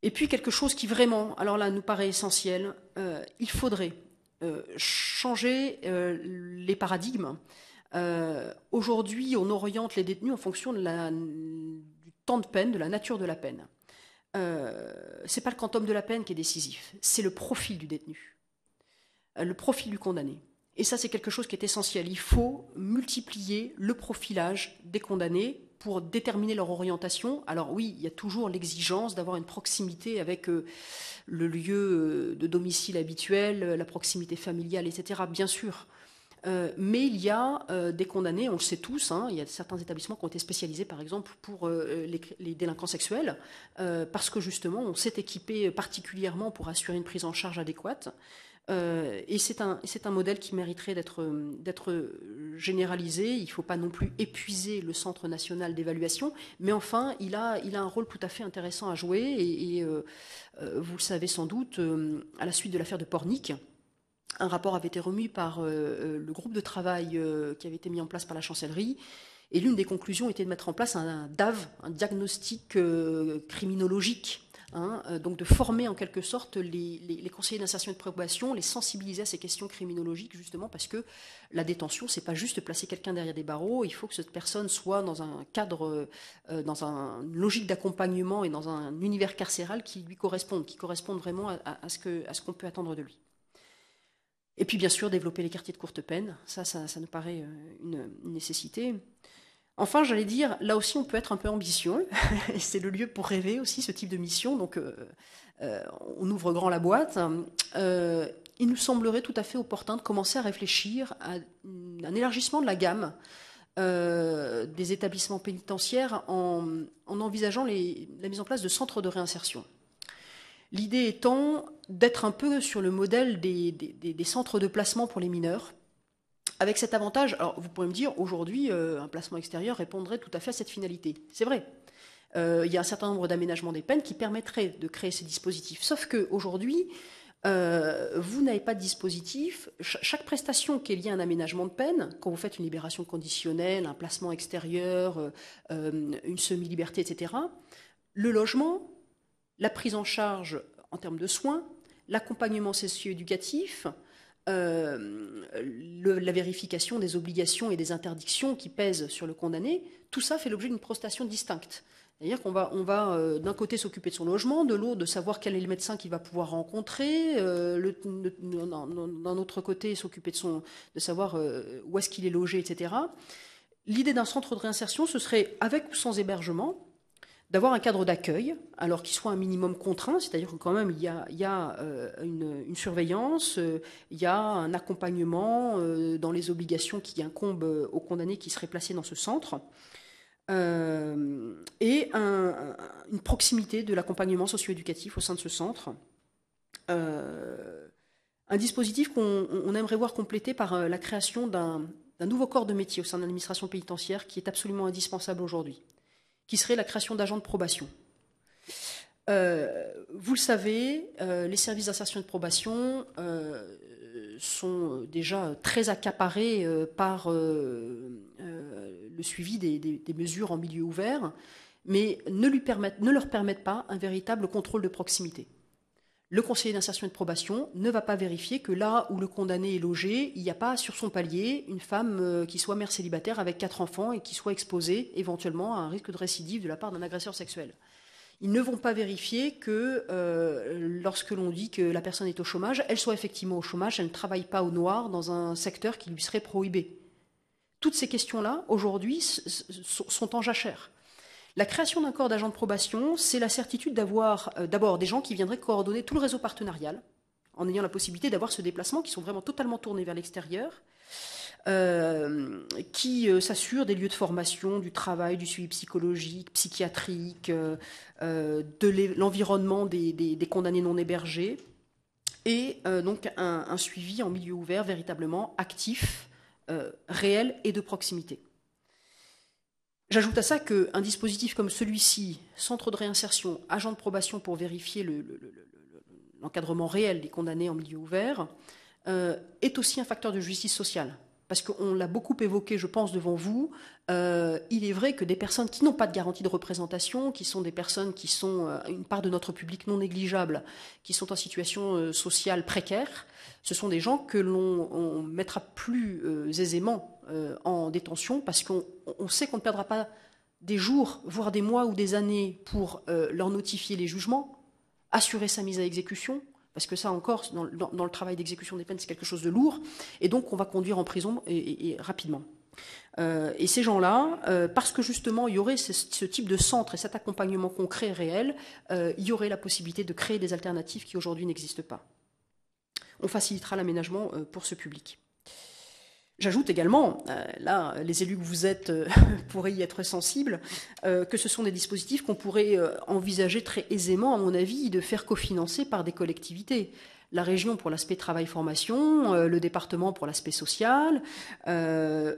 Et puis quelque chose qui vraiment, alors là, nous paraît essentiel, il faudrait changer les paradigmes. Aujourd'hui, on oriente les détenus en fonction du temps de peine, de la nature de la peine. C'est pas le quantum de la peine qui est décisif, c'est le profil du détenu, le profil du condamné. Et ça, c'est quelque chose qui est essentiel. Il faut multiplier le profilage des condamnés pour déterminer leur orientation. Alors oui, il y a toujours l'exigence d'avoir une proximité avec le lieu de domicile habituel, la proximité familiale, etc., bien sûr. Mais il y a des condamnés, on le sait tous, il y a certains établissements qui ont été spécialisés, par exemple, pour les délinquants sexuels, parce que justement, on s'est équipé particulièrement pour assurer une prise en charge adéquate. Et c'est un modèle qui mériterait d'être généralisé. Il ne faut pas non plus épuiser le Centre national d'évaluation, mais enfin, il a un rôle tout à fait intéressant à jouer. Et vous le savez sans doute, à la suite de l'affaire de Pornic, un rapport avait été remis par le groupe de travail qui avait été mis en place par la chancellerie. Et l'une des conclusions était de mettre en place un DAV, un diagnostic criminologique. Donc de former en quelque sorte les conseillers d'insertion et de probation, les sensibiliser à ces questions criminologiques, justement parce que la détention, c'est pas juste placer quelqu'un derrière des barreaux, il faut que cette personne soit dans un cadre, dans une logique d'accompagnement et dans un univers carcéral qui lui corresponde, qui corresponde vraiment à ce qu'on peut attendre de lui. Et puis bien sûr développer les quartiers de courte peine, ça nous paraît une nécessité. Enfin, j'allais dire, là aussi, on peut être un peu ambitieux. C'est le lieu pour rêver aussi, ce type de mission. Donc, on ouvre grand la boîte. Il nous semblerait tout à fait opportun de commencer à réfléchir à un élargissement de la gamme des établissements pénitentiaires en envisageant la mise en place de centres de réinsertion. L'idée étant d'être un peu sur le modèle des centres de placement pour les mineurs, avec cet avantage. Alors vous pourrez me dire, aujourd'hui, un placement extérieur répondrait tout à fait à cette finalité. C'est vrai. Il y a un certain nombre d'aménagements des peines qui permettraient de créer ces dispositifs. Sauf qu'aujourd'hui, vous n'avez pas de dispositif. Chaque prestation qui est liée à un aménagement de peine, quand vous faites une libération conditionnelle, un placement extérieur, une semi-liberté, etc., le logement, la prise en charge en termes de soins, l'accompagnement socio-éducatif, la vérification des obligations et des interdictions qui pèsent sur le condamné, tout ça fait l'objet d'une prestation distincte. C'est-à-dire qu'on va d'un côté s'occuper de son logement, de l'autre de savoir quel est le médecin qu'il va pouvoir rencontrer, d'un autre côté s'occuper de savoir où est-ce qu'il est logé, etc. L'idée d'un centre de réinsertion, ce serait avec ou sans hébergement, d'avoir un cadre d'accueil, alors qu'il soit un minimum contraint, c'est-à-dire que quand même il y a une surveillance, il y a un accompagnement dans les obligations qui incombent aux condamnés qui seraient placés dans ce centre, et une proximité de l'accompagnement socio-éducatif au sein de ce centre. Un dispositif qu'on aimerait voir complété par la création d'un nouveau corps de métier au sein de l'administration pénitentiaire qui est absolument indispensable aujourd'hui, qui serait la création d'agents de probation. Vous le savez, les services d'insertion et de probation sont déjà très accaparés par le suivi des mesures en milieu ouvert, mais ne leur permettent pas un véritable contrôle de proximité. Le conseiller d'insertion et de probation ne va pas vérifier que là où le condamné est logé, il n'y a pas sur son palier une femme qui soit mère célibataire avec 4 enfants et qui soit exposée éventuellement à un risque de récidive de la part d'un agresseur sexuel. Ils ne vont pas vérifier que lorsque l'on dit que la personne est au chômage, elle soit effectivement au chômage, elle ne travaille pas au noir dans un secteur qui lui serait prohibé. Toutes ces questions-là, aujourd'hui, sont en jachère. La création d'un corps d'agents de probation, c'est la certitude d'avoir d'abord des gens qui viendraient coordonner tout le réseau partenarial, en ayant la possibilité d'avoir ce déplacement qui sont vraiment totalement tournés vers l'extérieur, qui s'assurent des lieux de formation, du travail, du suivi psychologique, psychiatrique, de l'environnement des condamnés non hébergés, et donc un suivi en milieu ouvert véritablement actif, réel et de proximité. J'ajoute à ça qu'un dispositif comme celui-ci, centre de réinsertion, agent de probation pour vérifier l'encadrement réel des condamnés en milieu ouvert, est aussi un facteur de justice sociale. Parce qu'on l'a beaucoup évoqué, je pense, devant vous, il est vrai que des personnes qui n'ont pas de garantie de représentation, qui sont des personnes qui sont une part de notre public non négligeable, qui sont en situation sociale précaire, ce sont des gens que l'on mettra plus aisément en détention parce qu'on sait qu'on ne perdra pas des jours, voire des mois ou des années pour leur notifier les jugements, assurer sa mise à exécution, parce que ça encore, dans le travail d'exécution des peines, c'est quelque chose de lourd, et donc on va conduire en prison et rapidement. Et ces gens-là, parce que justement il y aurait ce type de centre et cet accompagnement concret et réel, il y aurait la possibilité de créer des alternatives qui aujourd'hui n'existent pas. On facilitera l'aménagement pour ce public. J'ajoute également, là, les élus que vous êtes pourraient y être sensibles, que ce sont des dispositifs qu'on pourrait envisager très aisément, à mon avis, de faire cofinancer par des collectivités. La région pour l'aspect travail-formation, le département pour l'aspect social,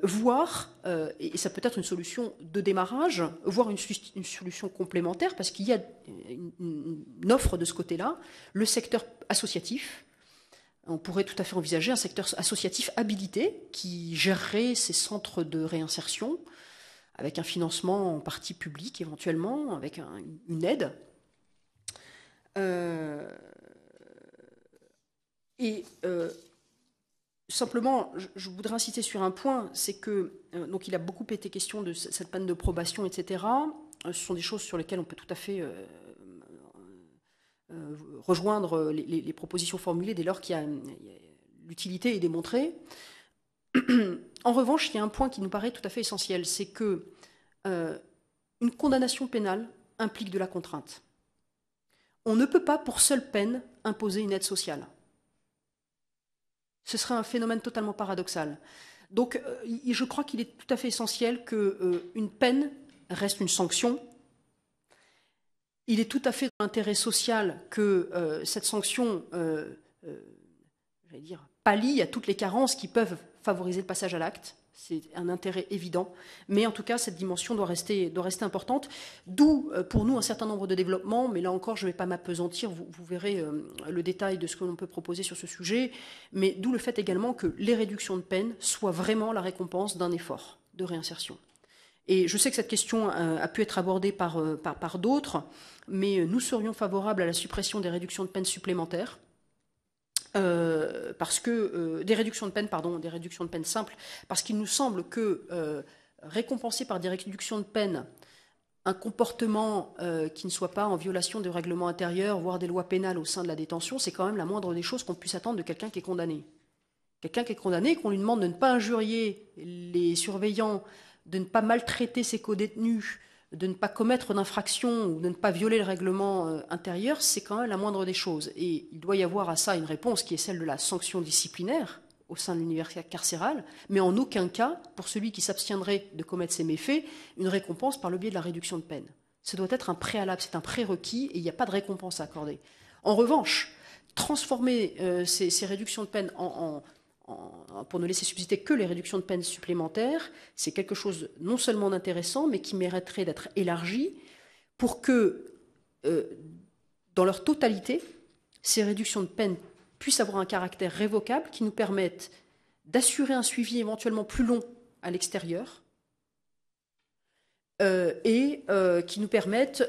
voire, et ça peut être une solution de démarrage, voire une solution complémentaire, parce qu'il y a une offre de ce côté-là, le secteur associatif. On pourrait tout à fait envisager un secteur associatif habilité qui gérerait ces centres de réinsertion avec un financement en partie public éventuellement, avec une aide. Simplement, je voudrais insister sur un point, c'est que donc il a beaucoup été question de cette peine de probation, etc. Ce sont des choses sur lesquelles on peut tout à fait rejoindre les propositions formulées dès lors qu'il y a l'utilité est démontrée. En revanche, il y a un point qui nous paraît tout à fait essentiel, c'est que une condamnation pénale implique de la contrainte. On ne peut pas, pour seule peine, imposer une aide sociale. Ce serait un phénomène totalement paradoxal. Donc, je crois qu'il est tout à fait essentiel qu'une peine reste une sanction. Il est tout à fait dans l'intérêt social que cette sanction, pallie à toutes les carences qui peuvent favoriser le passage à l'acte. C'est un intérêt évident. Mais en tout cas, cette dimension doit rester importante. D'où, pour nous, un certain nombre de développements. Mais là encore, je ne vais pas m'appesantir. Vous verrez le détail de ce que l'on peut proposer sur ce sujet. Mais d'où le fait également que les réductions de peine soient vraiment la récompense d'un effort de réinsertion. Et je sais que cette question a pu être abordée par d'autres, mais nous serions favorables à la suppression des réductions de peine supplémentaires. Parce que des réductions de peine simples, parce qu'il nous semble que récompenser par des réductions de peine un comportement qui ne soit pas en violation du règlement intérieur, voire des lois pénales au sein de la détention, c'est quand même la moindre des choses qu'on puisse attendre de quelqu'un qui est condamné. Quelqu'un qui est condamné, qu'on lui demande de ne pas injurier les surveillants, de ne pas maltraiter ses codétenus, de ne pas commettre d'infraction ou de ne pas violer le règlement intérieur, c'est quand même la moindre des choses. Et il doit y avoir à ça une réponse qui est celle de la sanction disciplinaire au sein de l'univers carcéral, mais en aucun cas, pour celui qui s'abstiendrait de commettre ces méfaits, une récompense par le biais de la réduction de peine. Ce doit être un préalable, c'est un prérequis, et il n'y a pas de récompense à accorder. En revanche, transformer ces réductions de peine pour ne laisser subsister que les réductions de peine supplémentaires, c'est quelque chose non seulement d'intéressant, mais qui mériterait d'être élargi pour que, dans leur totalité, ces réductions de peine puissent avoir un caractère révocable qui nous permette d'assurer un suivi éventuellement plus long à l'extérieur et qui nous permettent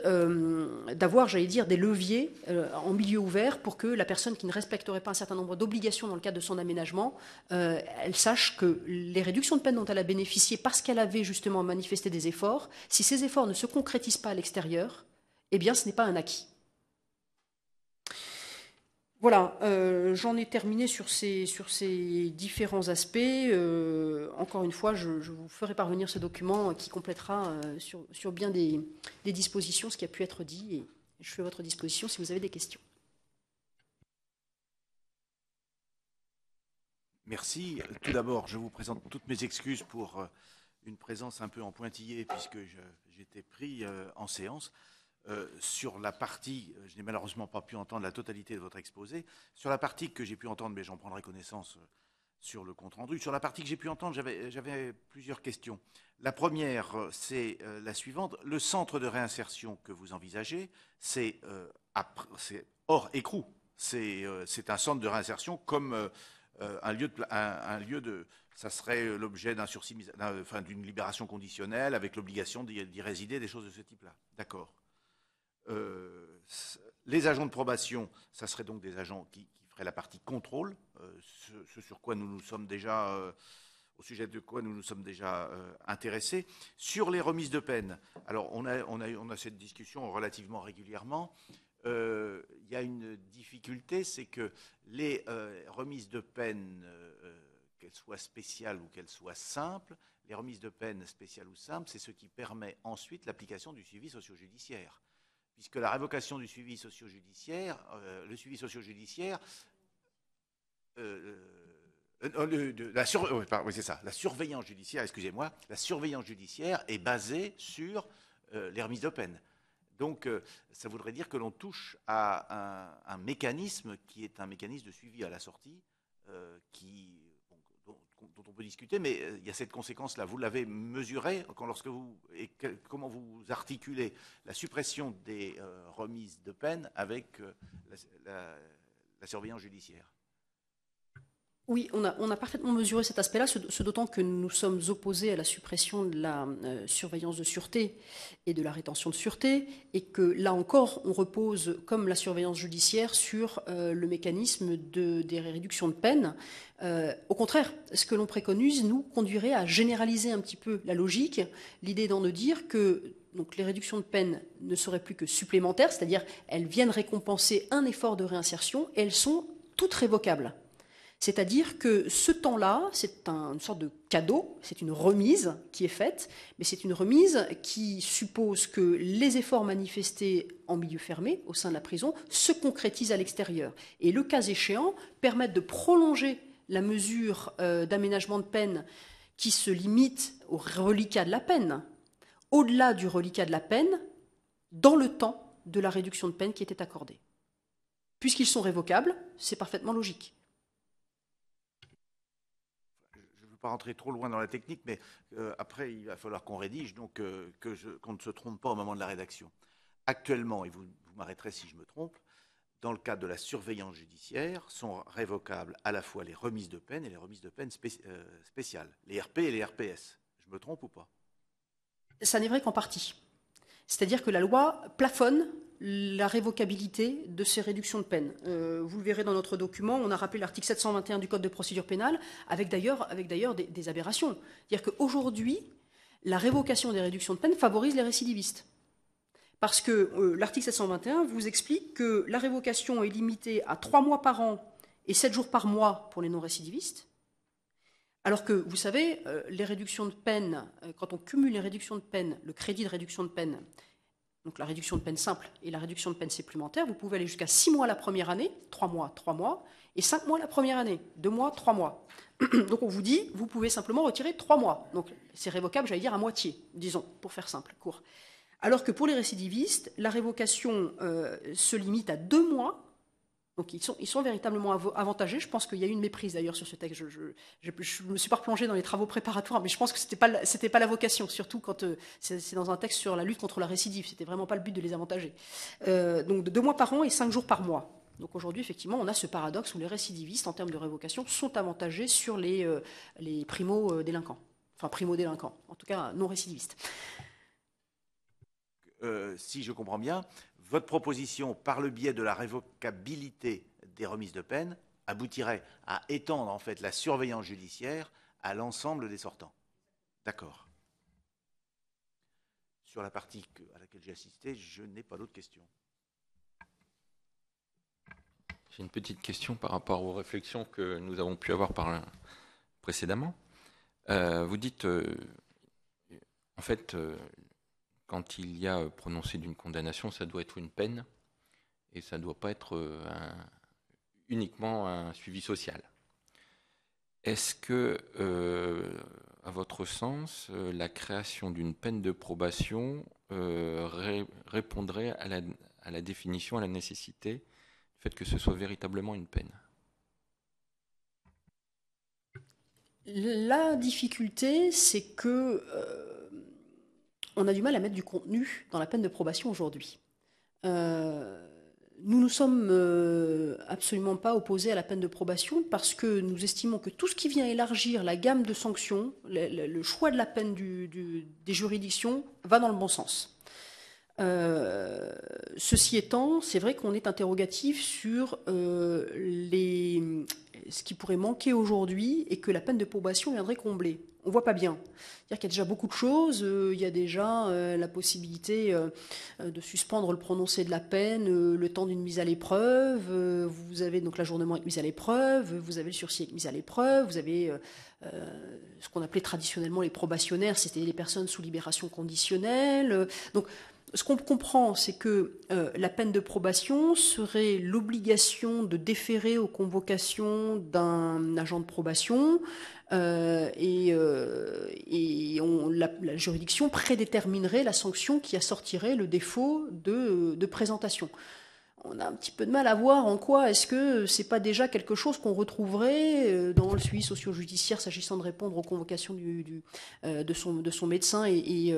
d'avoir, des leviers en milieu ouvert pour que la personne qui ne respecterait pas un certain nombre d'obligations dans le cadre de son aménagement, elle sache que les réductions de peine dont elle a bénéficié parce qu'elle avait justement manifesté des efforts, si ces efforts ne se concrétisent pas à l'extérieur, eh bien ce n'est pas un acquis. Voilà, j'en ai terminé sur ces différents aspects. Encore une fois, je vous ferai parvenir ce document qui complétera sur bien des dispositions ce qui a pu être dit, et je suis à votre disposition si vous avez des questions. Merci. Tout d'abord, je vous présente toutes mes excuses pour une présence un peu en pointillé puisque j'étais pris en séance. Sur la partie, je n'ai malheureusement pas pu entendre la totalité de votre exposé. Sur la partie que j'ai pu entendre, mais j'en prendrai connaissance sur le compte-rendu. Sur la partie que j'ai pu entendre, j'avais plusieurs questions. La première, c'est la suivante. Le centre de réinsertion que vous envisagez, c'est hors écrou. C'est un centre de réinsertion comme un lieu de... Ça serait l'objet d'un sursis, d'une libération conditionnelle avec l'obligation d'y résider, des choses de ce type-là. D'accord. Les agents de probation, ça serait donc des agents qui feraient la partie contrôle, ce sur quoi nous nous sommes déjà, au sujet de quoi nous nous sommes déjà intéressés. Sur les remises de peine, alors on a cette discussion relativement régulièrement. Il y a une difficulté, c'est que les remises de peine, qu'elles soient spéciales ou qu'elles soient simples, les remises de peine spéciales ou simples, c'est ce qui permet ensuite l'application du suivi socio-judiciaire. Puisque la révocation du suivi socio-judiciaire, la surveillance judiciaire, excusez-moi, la surveillance judiciaire est basée sur les remises de peine. Donc, ça voudrait dire que l'on touche à un mécanisme qui est un mécanisme de suivi à la sortie, dont on peut discuter, mais il y a cette conséquence-là. Vous l'avez mesuré comment vous articulez la suppression des remises de peine avec la surveillance judiciaire? Oui, on a parfaitement mesuré cet aspect-là, ce d'autant que nous sommes opposés à la suppression de la surveillance de sûreté et de la rétention de sûreté, et que là encore, on repose, comme la surveillance judiciaire, sur le mécanisme des réductions de peine. Au contraire, ce que l'on préconise, nous, conduirait à généraliser un petit peu la logique, l'idée étant de dire que donc, les réductions de peine ne seraient plus que supplémentaires, c'est-à-dire elles viennent récompenser un effort de réinsertion, et elles sont toutes révocables. C'est-à-dire que ce temps-là, c'est une sorte de cadeau, c'est une remise qui est faite, mais c'est une remise qui suppose que les efforts manifestés en milieu fermé, au sein de la prison, se concrétisent à l'extérieur. Et le cas échéant, permettent de prolonger la mesure d'aménagement de peine qui se limite au reliquat de la peine, au-delà du reliquat de la peine, dans le temps de la réduction de peine qui était accordée. Puisqu'ils sont révocables, c'est parfaitement logique. Je ne veux pas rentrer trop loin dans la technique, mais après, il va falloir qu'on rédige, donc qu'on ne se trompe pas au moment de la rédaction. Actuellement, et vous m'arrêterez si je me trompe, dans le cadre de la surveillance judiciaire, sont révocables à la fois les remises de peine et les remises de peine spéciales, les RP et les RPS. Je me trompe ou pas? Ça n'est vrai qu'en partie. C'est-à-dire que la loi plafonne la révocabilité de ces réductions de peine. Vous le verrez dans notre document, on a rappelé l'article 721 du Code de procédure pénale, avec d'ailleurs des aberrations. C'est-à-dire qu'aujourd'hui, la révocation des réductions de peine favorise les récidivistes. Parce que l'article 721 vous explique que la révocation est limitée à 3 mois par an et 7 jours par mois pour les non-récidivistes. Alors que, vous savez, les réductions de peine, quand on cumule les réductions de peine, le crédit de réduction de peine, donc la réduction de peine simple et la réduction de peine supplémentaire, vous pouvez aller jusqu'à 6 mois la première année, 3 mois, et 5 mois la première année, 2 mois, 3 mois. Donc on vous dit, vous pouvez simplement retirer 3 mois. Donc c'est révocable, j'allais dire, à moitié, disons, pour faire simple, court. Alors que pour les récidivistes, la révocation se limite à 2 mois. Donc ils sont véritablement avantagés. Je pense qu'il y a eu une méprise d'ailleurs sur ce texte. Je ne me suis pas replongée dans les travaux préparatoires, mais je pense que c'était pas la vocation, surtout quand c'est dans un texte sur la lutte contre la récidive. C'était vraiment pas le but de les avantager. Donc de 2 mois par an et 5 jours par mois. Donc aujourd'hui, effectivement, on a ce paradoxe où les récidivistes, en termes de révocation, sont avantagés sur les primo-délinquants. Enfin, primo-délinquants, en tout cas non récidivistes. Si je comprends bien, votre proposition, par le biais de la révocabilité des remises de peine, aboutirait à étendre en fait la surveillance judiciaire à l'ensemble des sortants. D'accord. Sur la partie à laquelle j'ai assisté, je n'ai pas d'autres questions. J'ai une petite question par rapport aux réflexions que nous avons pu avoir précédemment. Vous dites, en fait, quand il y a prononcé d'une condamnation, ça doit être une peine et ça ne doit pas être uniquement un suivi social. Est-ce que, à votre sens, la création d'une peine de probation répondrait à la définition, à la nécessité du fait que ce soit véritablement une peine? La difficulté, c'est que on a du mal à mettre du contenu dans la peine de probation aujourd'hui. Nous ne sommes absolument pas opposés à la peine de probation parce que nous estimons que tout ce qui vient élargir la gamme de sanctions, le choix de la peine des juridictions va dans le bon sens. Ceci étant, c'est vrai qu'on est interrogatif sur ce qui pourrait manquer aujourd'hui et que la peine de probation viendrait combler. On ne voit pas bien. C'est-à-dire qu'il y a déjà beaucoup de choses. Il y a déjà la possibilité de suspendre le prononcé de la peine le temps d'une mise à l'épreuve. Vous avez donc l'ajournement avec mise à l'épreuve. Vous avez le sursis avec mise à l'épreuve. Vous avez ce qu'on appelait traditionnellement les probationnaires, c'était les personnes sous libération conditionnelle. Donc, ce qu'on comprend, c'est que la peine de probation serait l'obligation de déférer aux convocations d'un agent de probation la juridiction prédéterminerait la sanction qui assortirait le défaut de présentation. On a un petit peu de mal à voir en quoi est-ce que c'est pas déjà quelque chose qu'on retrouverait dans le suivi socio-judiciaire s'agissant de répondre aux convocations de son médecin et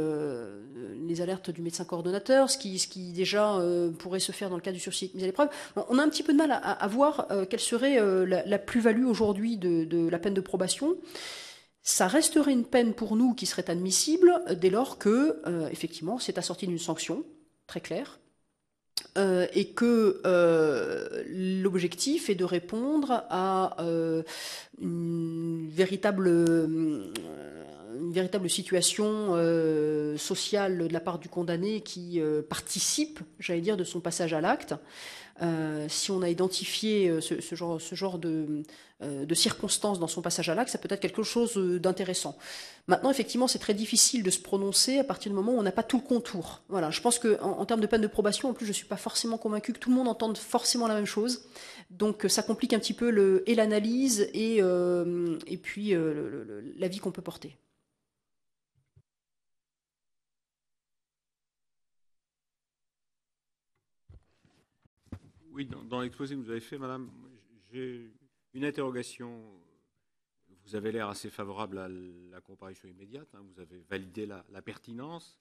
les alertes du médecin coordonnateur, ce qui déjà pourrait se faire dans le cas du sursis mise à l'épreuve. On a un petit peu de mal à voir quelle serait la plus-value aujourd'hui de la peine de probation. Ça resterait une peine pour nous qui serait admissible dès lors que, effectivement, c'est assorti d'une sanction très claire. Et que l'objectif est de répondre à une véritable une véritable situation sociale de la part du condamné qui participe, j'allais dire, de son passage à l'acte. Si on a identifié ce genre de circonstances dans son passage à l'acte, ça peut être quelque chose d'intéressant. Maintenant, effectivement, c'est très difficile de se prononcer à partir du moment où on n'a pas tout le contour. Voilà, je pense qu'en termes de peine de probation, en plus, je ne suis pas forcément convaincue que tout le monde entende forcément la même chose. Donc, ça complique un petit peu l'analyse et puis l'avis qu'on peut porter. Oui, dans l'exposé que vous avez fait, madame, j'ai une interrogation. Vous avez l'air assez favorable à la comparution immédiate, hein, vous avez validé la pertinence.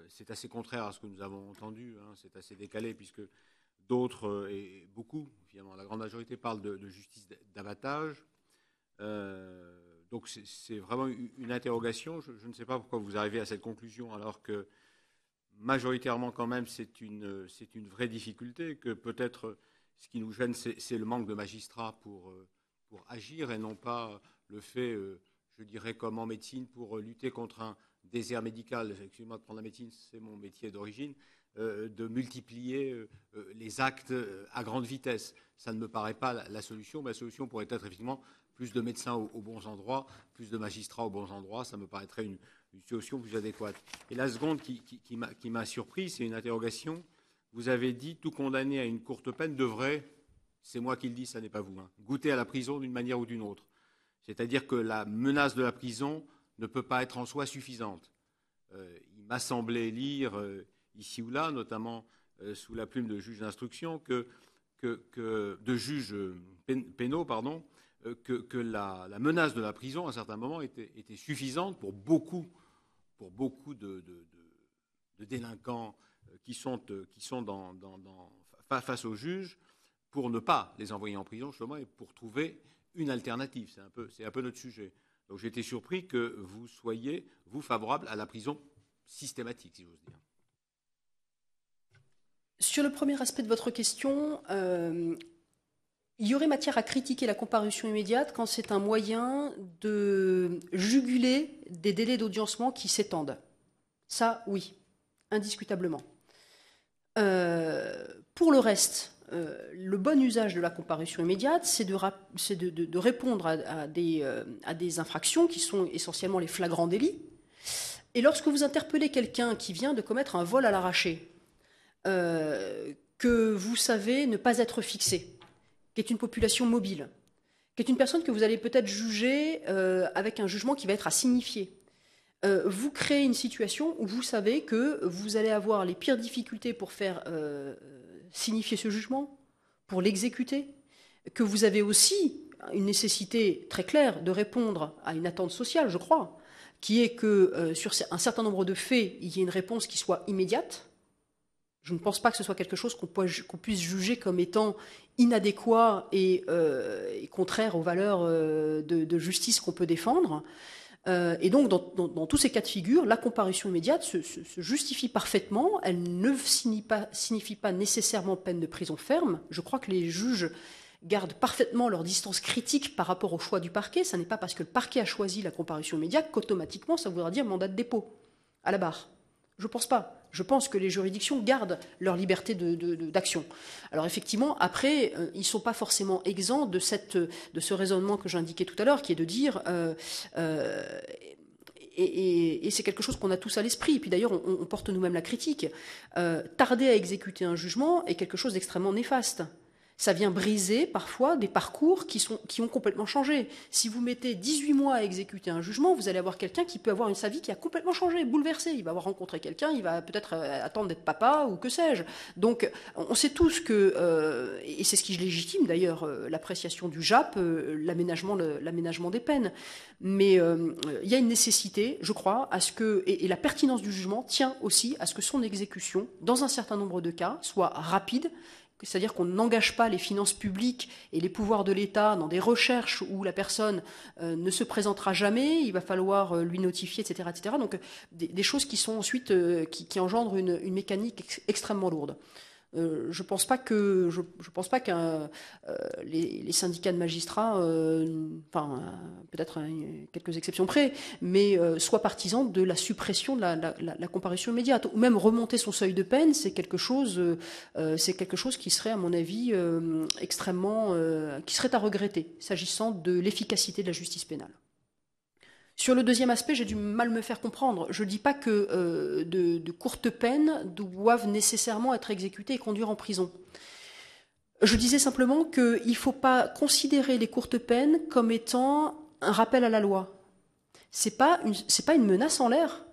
C'est assez contraire à ce que nous avons entendu, hein, c'est assez décalé, puisque d'autres, et beaucoup, finalement, la grande majorité, parlent de justice d'abattage. Donc c'est vraiment une interrogation. Je ne sais pas pourquoi vous arrivez à cette conclusion, alors que majoritairement, quand même, c'est une vraie difficulté, que peut-être ce qui nous gêne, c'est le manque de magistrats pour agir, et non pas le fait, je dirais, comme en médecine, pour lutter contre un désert médical, excusez-moi de prendre la médecine, c'est mon métier d'origine, de multiplier les actes à grande vitesse. Ça ne me paraît pas la solution. La solution pourrait être effectivement plus de médecins aux bons endroits, plus de magistrats aux bons endroits. Ça me paraîtrait une solution plus adéquate. Et la seconde qui m'a surpris, c'est une interrogation. Vous avez dit tout condamné à une courte peine devrait, c'est moi qui le dis, ça n'est pas vous, hein, goûter à la prison d'une manière ou d'une autre. C'est-à-dire que la menace de la prison ne peut pas être en soi suffisante. Il m'a semblé lire ici ou là, notamment sous la plume de juges d'instruction, de juges pénaux, pardon, que la menace de la prison, à un certain moment, était suffisante pour beaucoup de délinquants qui sont face aux juges, pour ne pas les envoyer en prison, justement, et pour trouver une alternative. C'est un peu notre sujet. Donc j'ai été surpris que vous soyez, vous, favorable à la prison systématique, si j'ose dire. Sur le premier aspect de votre question, il y aurait matière à critiquer la comparution immédiate quand c'est un moyen de juguler des délais d'audiencement qui s'étendent. Ça, oui, indiscutablement. Pour le reste, le bon usage de la comparution immédiate, c'est de répondre à des infractions qui sont essentiellement les flagrants délits. Et lorsque vous interpellez quelqu'un qui vient de commettre un vol à l'arraché, que vous savez ne pas être fixé, qui est une population mobile, qui est une personne que vous allez peut-être juger avec un jugement qui va être à signifier, vous créez une situation où vous savez que vous allez avoir les pires difficultés pour faire signifier ce jugement, pour l'exécuter, que vous avez aussi une nécessité très claire de répondre à une attente sociale, je crois, qui est que sur un certain nombre de faits, il y ait une réponse qui soit immédiate. Je ne pense pas que ce soit quelque chose qu'on puisse juger comme étant inadéquat et contraire aux valeurs de justice qu'on peut défendre. Et donc, dans tous ces cas de figure, la comparution immédiate se justifie parfaitement. Elle ne signifie pas nécessairement peine de prison ferme. Je crois que les juges gardent parfaitement leur distance critique par rapport au choix du parquet. Ce n'est pas parce que le parquet a choisi la comparution immédiate qu'automatiquement, ça voudra dire mandat de dépôt à la barre. Je ne pense pas. Je pense que les juridictions gardent leur liberté d'action. Alors effectivement, après, ils ne sont pas forcément exempts de ce raisonnement que j'indiquais tout à l'heure, qui est de dire, et c'est quelque chose qu'on a tous à l'esprit, et puis d'ailleurs on porte nous-mêmes la critique, tarder à exécuter un jugement est quelque chose d'extrêmement néfaste. Ça vient briser parfois des parcours qui ont complètement changé. Si vous mettez 18 mois à exécuter un jugement, vous allez avoir quelqu'un qui peut avoir sa vie qui a complètement changé, bouleversée. Il va avoir rencontré quelqu'un, il va peut-être attendre d'être papa ou que sais-je. Donc on sait tous que, et c'est ce qui légitime d'ailleurs l'appréciation du JAP, l'aménagement des peines. Mais il y a une nécessité, je crois, à ce que, et la pertinence du jugement tient aussi à ce que son exécution, dans un certain nombre de cas, soit rapide. C'est-à-dire qu'on n'engage pas les finances publiques et les pouvoirs de l'État dans des recherches où la personne ne se présentera jamais, il va falloir lui notifier, etc. etc. Donc des choses qui sont ensuite, qui engendrent une mécanique extrêmement lourde. Je pense pas que les syndicats de magistrats, peut-être quelques exceptions près, mais soient partisans de la suppression de la comparution immédiate, ou même remonter son seuil de peine, c'est quelque chose qui serait, à mon avis, extrêmement, qui serait à regretter, s'agissant de l'efficacité de la justice pénale. Sur le deuxième aspect, j'ai du mal à me faire comprendre. Je ne dis pas que de courtes peines doivent nécessairement être exécutées et conduire en prison. Je disais simplement qu'il ne faut pas considérer les courtes peines comme étant un rappel à la loi. C'est pas une menace en l'air.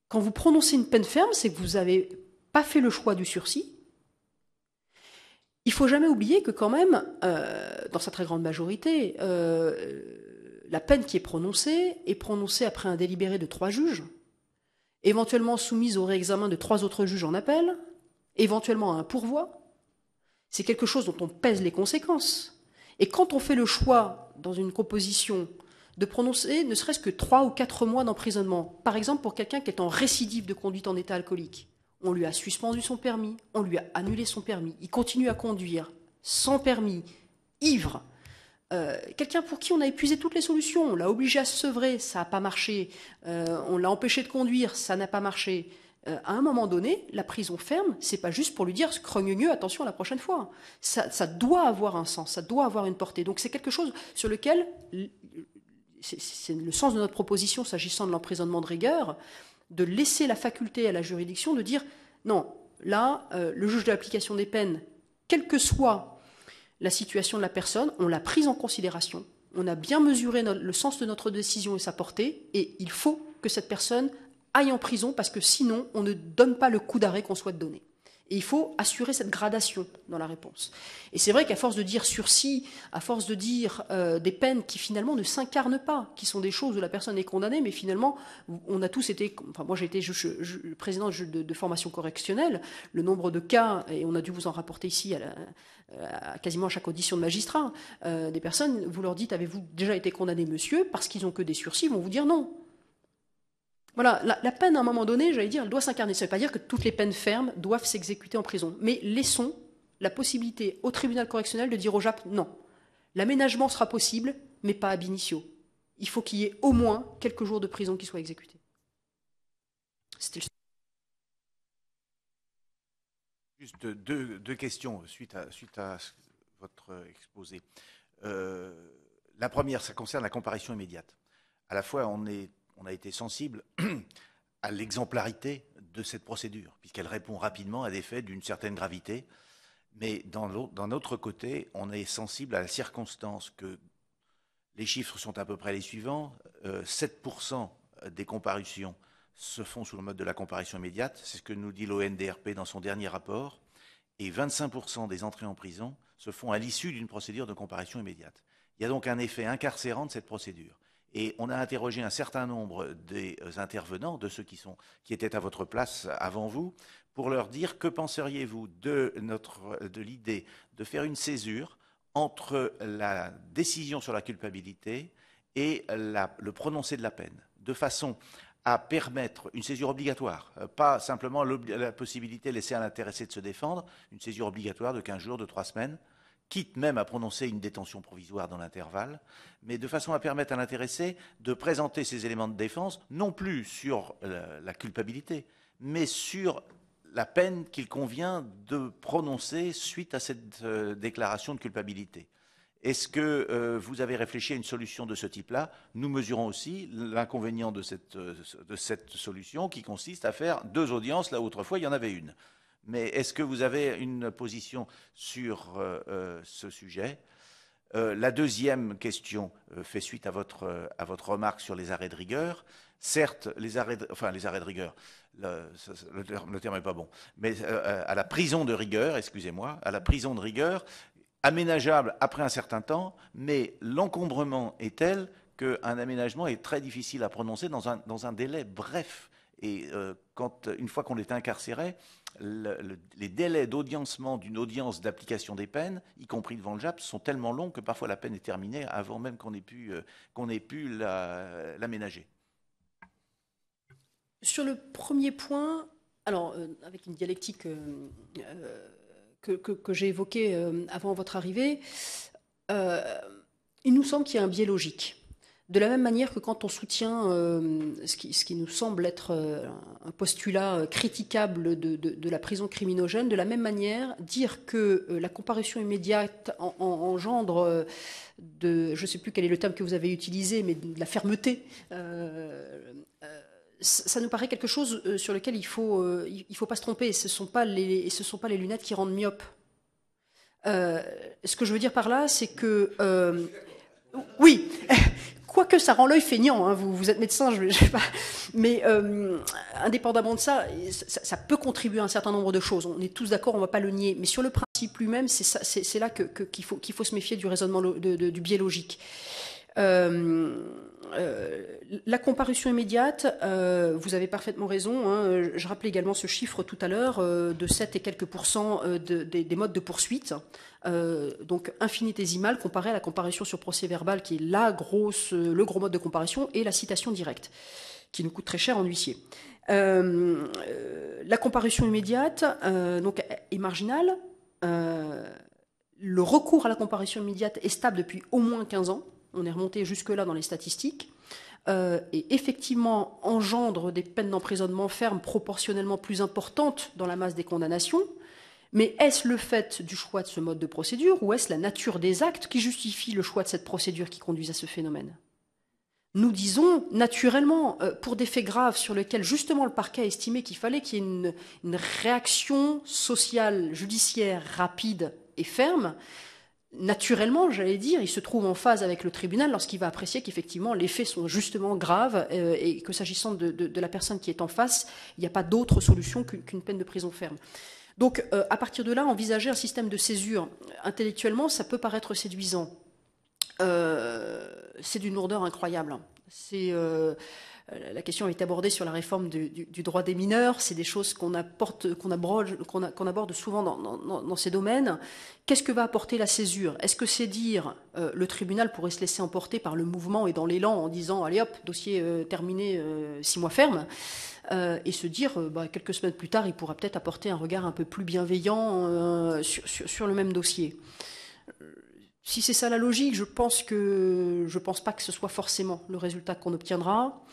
Quand vous prononcez une peine ferme, c'est que vous n'avez pas fait le choix du sursis. Il ne faut jamais oublier que quand même, dans sa très grande majorité, la peine qui est prononcée après un délibéré de 3 juges, éventuellement soumise au réexamen de 3 autres juges en appel, éventuellement à un pourvoi. C'est quelque chose dont on pèse les conséquences. Et quand on fait le choix, dans une composition, de prononcer ne serait-ce que 3 ou 4 mois d'emprisonnement, par exemple pour quelqu'un qui est en récidive de conduite en état alcoolique, on lui a suspendu son permis, on lui a annulé son permis, il continue à conduire sans permis, ivre, quelqu'un pour qui on a épuisé toutes les solutions, on l'a obligé à se sevrer, ça n'a pas marché, on l'a empêché de conduire, ça n'a pas marché. À un moment donné, la prison ferme, c'est pas juste pour lui dire « crogneux, attention la prochaine fois ». Ça doit avoir un sens, ça doit avoir une portée. Donc c'est quelque chose sur lequel, c'est le sens de notre proposition s'agissant de l'emprisonnement de rigueur, de laisser la faculté à la juridiction de dire « non, là, le juge de l'application des peines, quelle que soit la situation de la personne, on l'a prise en considération, on a bien mesuré le sens de notre décision et sa portée, et il faut que cette personne aille en prison, parce que sinon, on ne donne pas le coup d'arrêt qu'on souhaite donner. Et il faut assurer cette gradation dans la réponse. Et c'est vrai qu'à force de dire sursis, à force de dire des peines qui finalement ne s'incarnent pas, qui sont des choses où la personne est condamnée, mais finalement, on a tous été... Enfin, moi j'ai été président de formation correctionnelle, le nombre de cas, et on a dû vous en rapporter ici quasiment à chaque audition de magistrat, des personnes, vous leur dites, avez-vous déjà été condamné, monsieur? Parce qu'ils n'ont que des sursis, ils vont vous dire non. Voilà, la peine, à un moment donné, j'allais dire, elle doit s'incarner. Ça ne veut pas dire que toutes les peines fermes doivent s'exécuter en prison. Mais laissons la possibilité au tribunal correctionnel de dire au JAP, non, l'aménagement sera possible, mais pas ab initio. Il faut qu'il y ait au moins quelques jours de prison qui soient exécutés. C'était Juste deux questions suite à votre exposé. La première, ça concerne la comparution immédiate. À la fois, on a été sensible à l'exemplarité de cette procédure, puisqu'elle répond rapidement à des faits d'une certaine gravité. Mais d'un autre côté, on est sensible à la circonstance que les chiffres sont à peu près les suivants. 7% des comparutions se font sous le mode de la comparution immédiate. C'est ce que nous dit l'ONDRP dans son dernier rapport. Et 25% des entrées en prison se font à l'issue d'une procédure de comparution immédiate. Il y a donc un effet incarcérant de cette procédure. Et on a interrogé un certain nombre des intervenants, de ceux qui étaient à votre place avant vous, pour leur dire que penseriez-vous de l'idée de faire une césure entre la décision sur la culpabilité et le prononcé de la peine, de façon à permettre une césure obligatoire, pas simplement la possibilité laissée à l'intéressé de se défendre, une césure obligatoire de 15 jours, de 3 semaines, quitte même à prononcer une détention provisoire dans l'intervalle, mais de façon à permettre à l'intéressé de présenter ses éléments de défense, non plus sur la culpabilité, mais sur la peine qu'il convient de prononcer suite à cette déclaration de culpabilité. Est-ce que vous avez réfléchi à une solution de ce type-là? Nous mesurons aussi l'inconvénient de cette solution qui consiste à faire 2 audiences, là où autrefois il y en avait une. Mais est-ce que vous avez une position sur ce sujet? La deuxième question fait suite à votre remarque sur les arrêts de rigueur. Certes, les arrêts de rigueur, le terme n'est pas bon, mais à la prison de rigueur, excusez-moi, à la prison de rigueur, aménageable après un certain temps, mais l'encombrement est tel qu'un aménagement est très difficile à prononcer dans un délai bref. Et une fois qu'on est incarcéré, les délais d'audiencement d'une audience d'application des peines, y compris devant le JAP, sont tellement longs que parfois la peine est terminée avant même qu'on ait pu l'aménager. Sur le premier point, Alors, avec une dialectique que j'ai évoquée avant votre arrivée, il nous semble qu'il y a un biais logique. De la même manière que quand on soutient ce qui nous semble être un postulat critiquable de la prison criminogène, de la même manière, dire que la comparution immédiate engendre je ne sais plus quel est le terme que vous avez utilisé, mais de la fermeté, ça nous paraît quelque chose sur lequel il faut pas se tromper. Ce ne sont pas les lunettes qui rendent myope. Ce que je veux dire par là, c'est que oui, quoique ça rend l'œil feignant, hein, vous êtes médecin, je sais pas, mais indépendamment de ça, ça peut contribuer à un certain nombre de choses. On est tous d'accord, on ne va pas le nier, mais sur le principe lui-même, c'est là qu'il faut se méfier du raisonnement du biais logique. La comparution immédiate, vous avez parfaitement raison, hein, je rappelais également ce chiffre tout à l'heure de 7 et quelques pourcents des modes de poursuite, donc infinitésimal comparé à la comparution sur procès verbal qui est le gros mode de comparution, et la citation directe qui nous coûte très cher en huissier. La comparution immédiate donc, est marginale. Le recours à la comparution immédiate est stable depuis au moins 15 ans. On est remonté jusque-là dans les statistiques. Et effectivement engendre des peines d'emprisonnement ferme proportionnellement plus importantes dans la masse des condamnations. Mais est-ce le fait du choix de ce mode de procédure ou est-ce la nature des actes qui justifie le choix de cette procédure qui conduit à ce phénomène ? Nous disons naturellement, pour des faits graves sur lesquels justement le parquet a estimé qu'il fallait qu'il y ait une réaction sociale, judiciaire rapide et ferme, naturellement, j'allais dire, il se trouve en phase avec le tribunal lorsqu'il va apprécier qu'effectivement les faits sont justement graves et que s'agissant de la personne qui est en face, il n'y a pas d'autre solution qu'une peine de prison ferme. Donc, à partir de là, envisager un système de césure, intellectuellement, ça peut paraître séduisant. C'est d'une lourdeur incroyable. La question a été abordée sur la réforme du droit des mineurs. C'est des choses qu'on aborde souvent dans ces domaines. Qu'est-ce que va apporter la césure ? Est-ce que c'est dire le tribunal pourrait se laisser emporter par le mouvement et dans l'élan en disant allez hop, dossier terminé, 6 mois ferme, et se dire quelques semaines plus tard, il pourra peut-être apporter un regard un peu plus bienveillant sur le même dossier. Si c'est ça la logique, je pense pas que ce soit forcément le résultat qu'on obtiendra.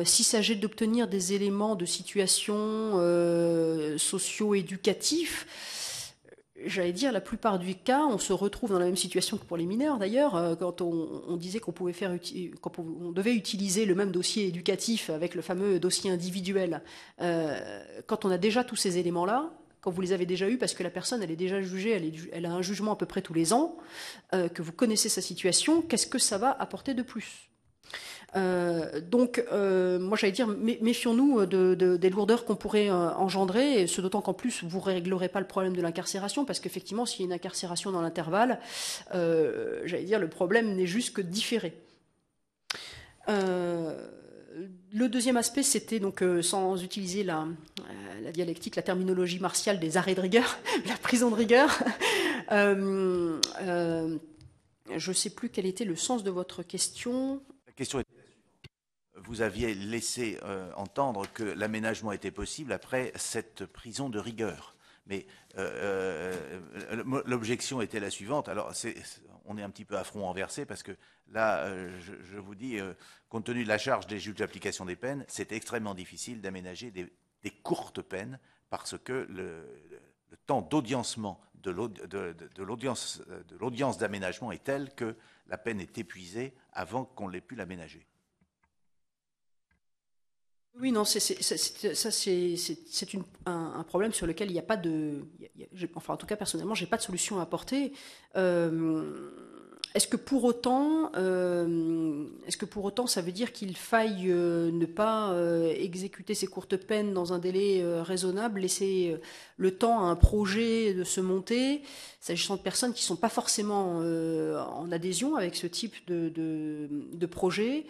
S'il s'agit d'obtenir des éléments de situation socio-éducatifs, j'allais dire, la plupart du cas, on se retrouve dans la même situation que pour les mineurs d'ailleurs, quand on disait qu'on devait utiliser le même dossier éducatif avec le fameux dossier individuel. Quand on a déjà tous ces éléments-là, quand vous les avez déjà eus, parce que la personne, elle est déjà jugée, elle a un jugement à peu près tous les ans, que vous connaissez sa situation, qu'est-ce que ça va apporter de plus ? Donc, moi, j'allais dire, méfions-nous des lourdeurs qu'on pourrait engendrer, et ce d'autant qu'en plus, vous ne réglerez pas le problème de l'incarcération, parce qu'effectivement, s'il y a une incarcération dans l'intervalle, j'allais dire, le problème n'est juste que différé. Le deuxième aspect, c'était donc, sans utiliser la dialectique, la terminologie martiale des arrêts de rigueur, la prison de rigueur. Je ne sais plus quel était le sens de votre question. La question est, vous aviez laissé entendre que l'aménagement était possible après cette prison de rigueur. Mais l'objection était la suivante. Alors, on est un petit peu à front renversé parce que là, je vous dis, compte tenu de la charge des juges d'application des peines, c'est extrêmement difficile d'aménager des courtes peines parce que le temps d'audiencement de l'audience d'aménagement est tel que la peine est épuisée avant qu'on l'ait pu l'aménager. Oui, non, ça c'est un problème sur lequel il n'y a pas de... enfin, en tout cas, personnellement, je n'ai pas de solution à apporter. Est-ce que pour autant, ça veut dire qu'il faille ne pas exécuter ces courtes peines dans un délai raisonnable, laisser le temps à un projet de se monter, s'agissant de personnes qui ne sont pas forcément en adhésion avec ce type de projet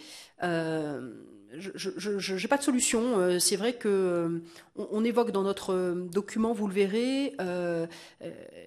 Je n'ai pas de solution. C'est vrai que on évoque dans notre document, vous le verrez,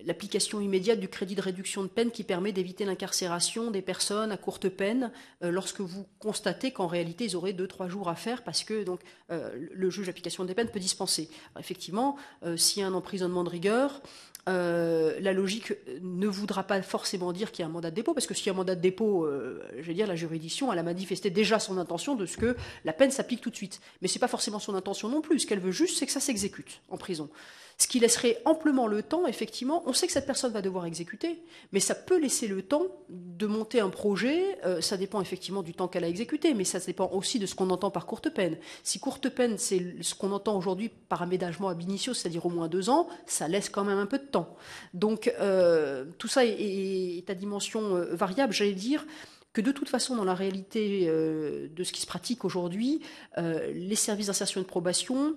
l'application immédiate du crédit de réduction de peine qui permet d'éviter l'incarcération des personnes à courte peine lorsque vous constatez qu'en réalité ils auraient 2-3 jours à faire parce que donc le juge d'application des peines peut dispenser. Alors, effectivement, s'il y a un emprisonnement de rigueur, la logique ne voudra pas forcément dire qu'il y a un mandat de dépôt, parce que s'il y a un mandat de dépôt, je vais dire, la juridiction, elle a manifesté déjà son intention de ce que la peine s'applique tout de suite. Mais ce n'est pas forcément son intention non plus. Ce qu'elle veut juste, c'est que ça s'exécute en prison. Ce qui laisserait amplement le temps, effectivement, on sait que cette personne va devoir exécuter, mais ça peut laisser le temps de monter un projet, ça dépend effectivement du temps qu'elle a exécuté, mais ça dépend aussi de ce qu'on entend par courte peine. Si courte peine, c'est ce qu'on entend aujourd'hui par aménagement ab initio, c'est-à-dire au moins 2 ans, ça laisse quand même un peu de temps. Donc tout ça est à dimension variable, j'allais dire, que de toute façon, dans la réalité de ce qui se pratique aujourd'hui, les services d'insertion et de probation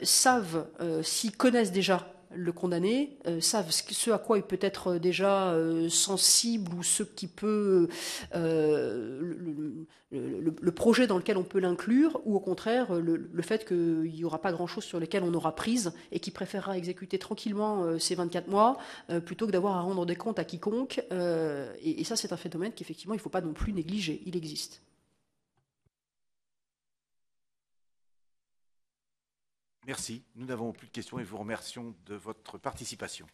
savent, s'ils connaissent déjà le condamné, savent ce à quoi il peut être déjà sensible ou ce qui peut le projet dans lequel on peut l'inclure, ou au contraire le fait qu'il n'y aura pas grand-chose sur lequel on aura prise et qui préférera exécuter tranquillement ces 24 mois plutôt que d'avoir à rendre des comptes à quiconque. Et ça, c'est un phénomène qu'effectivement, il ne faut pas non plus négliger. Il existe. Merci. Nous n'avons plus de questions et vous remercions de votre participation.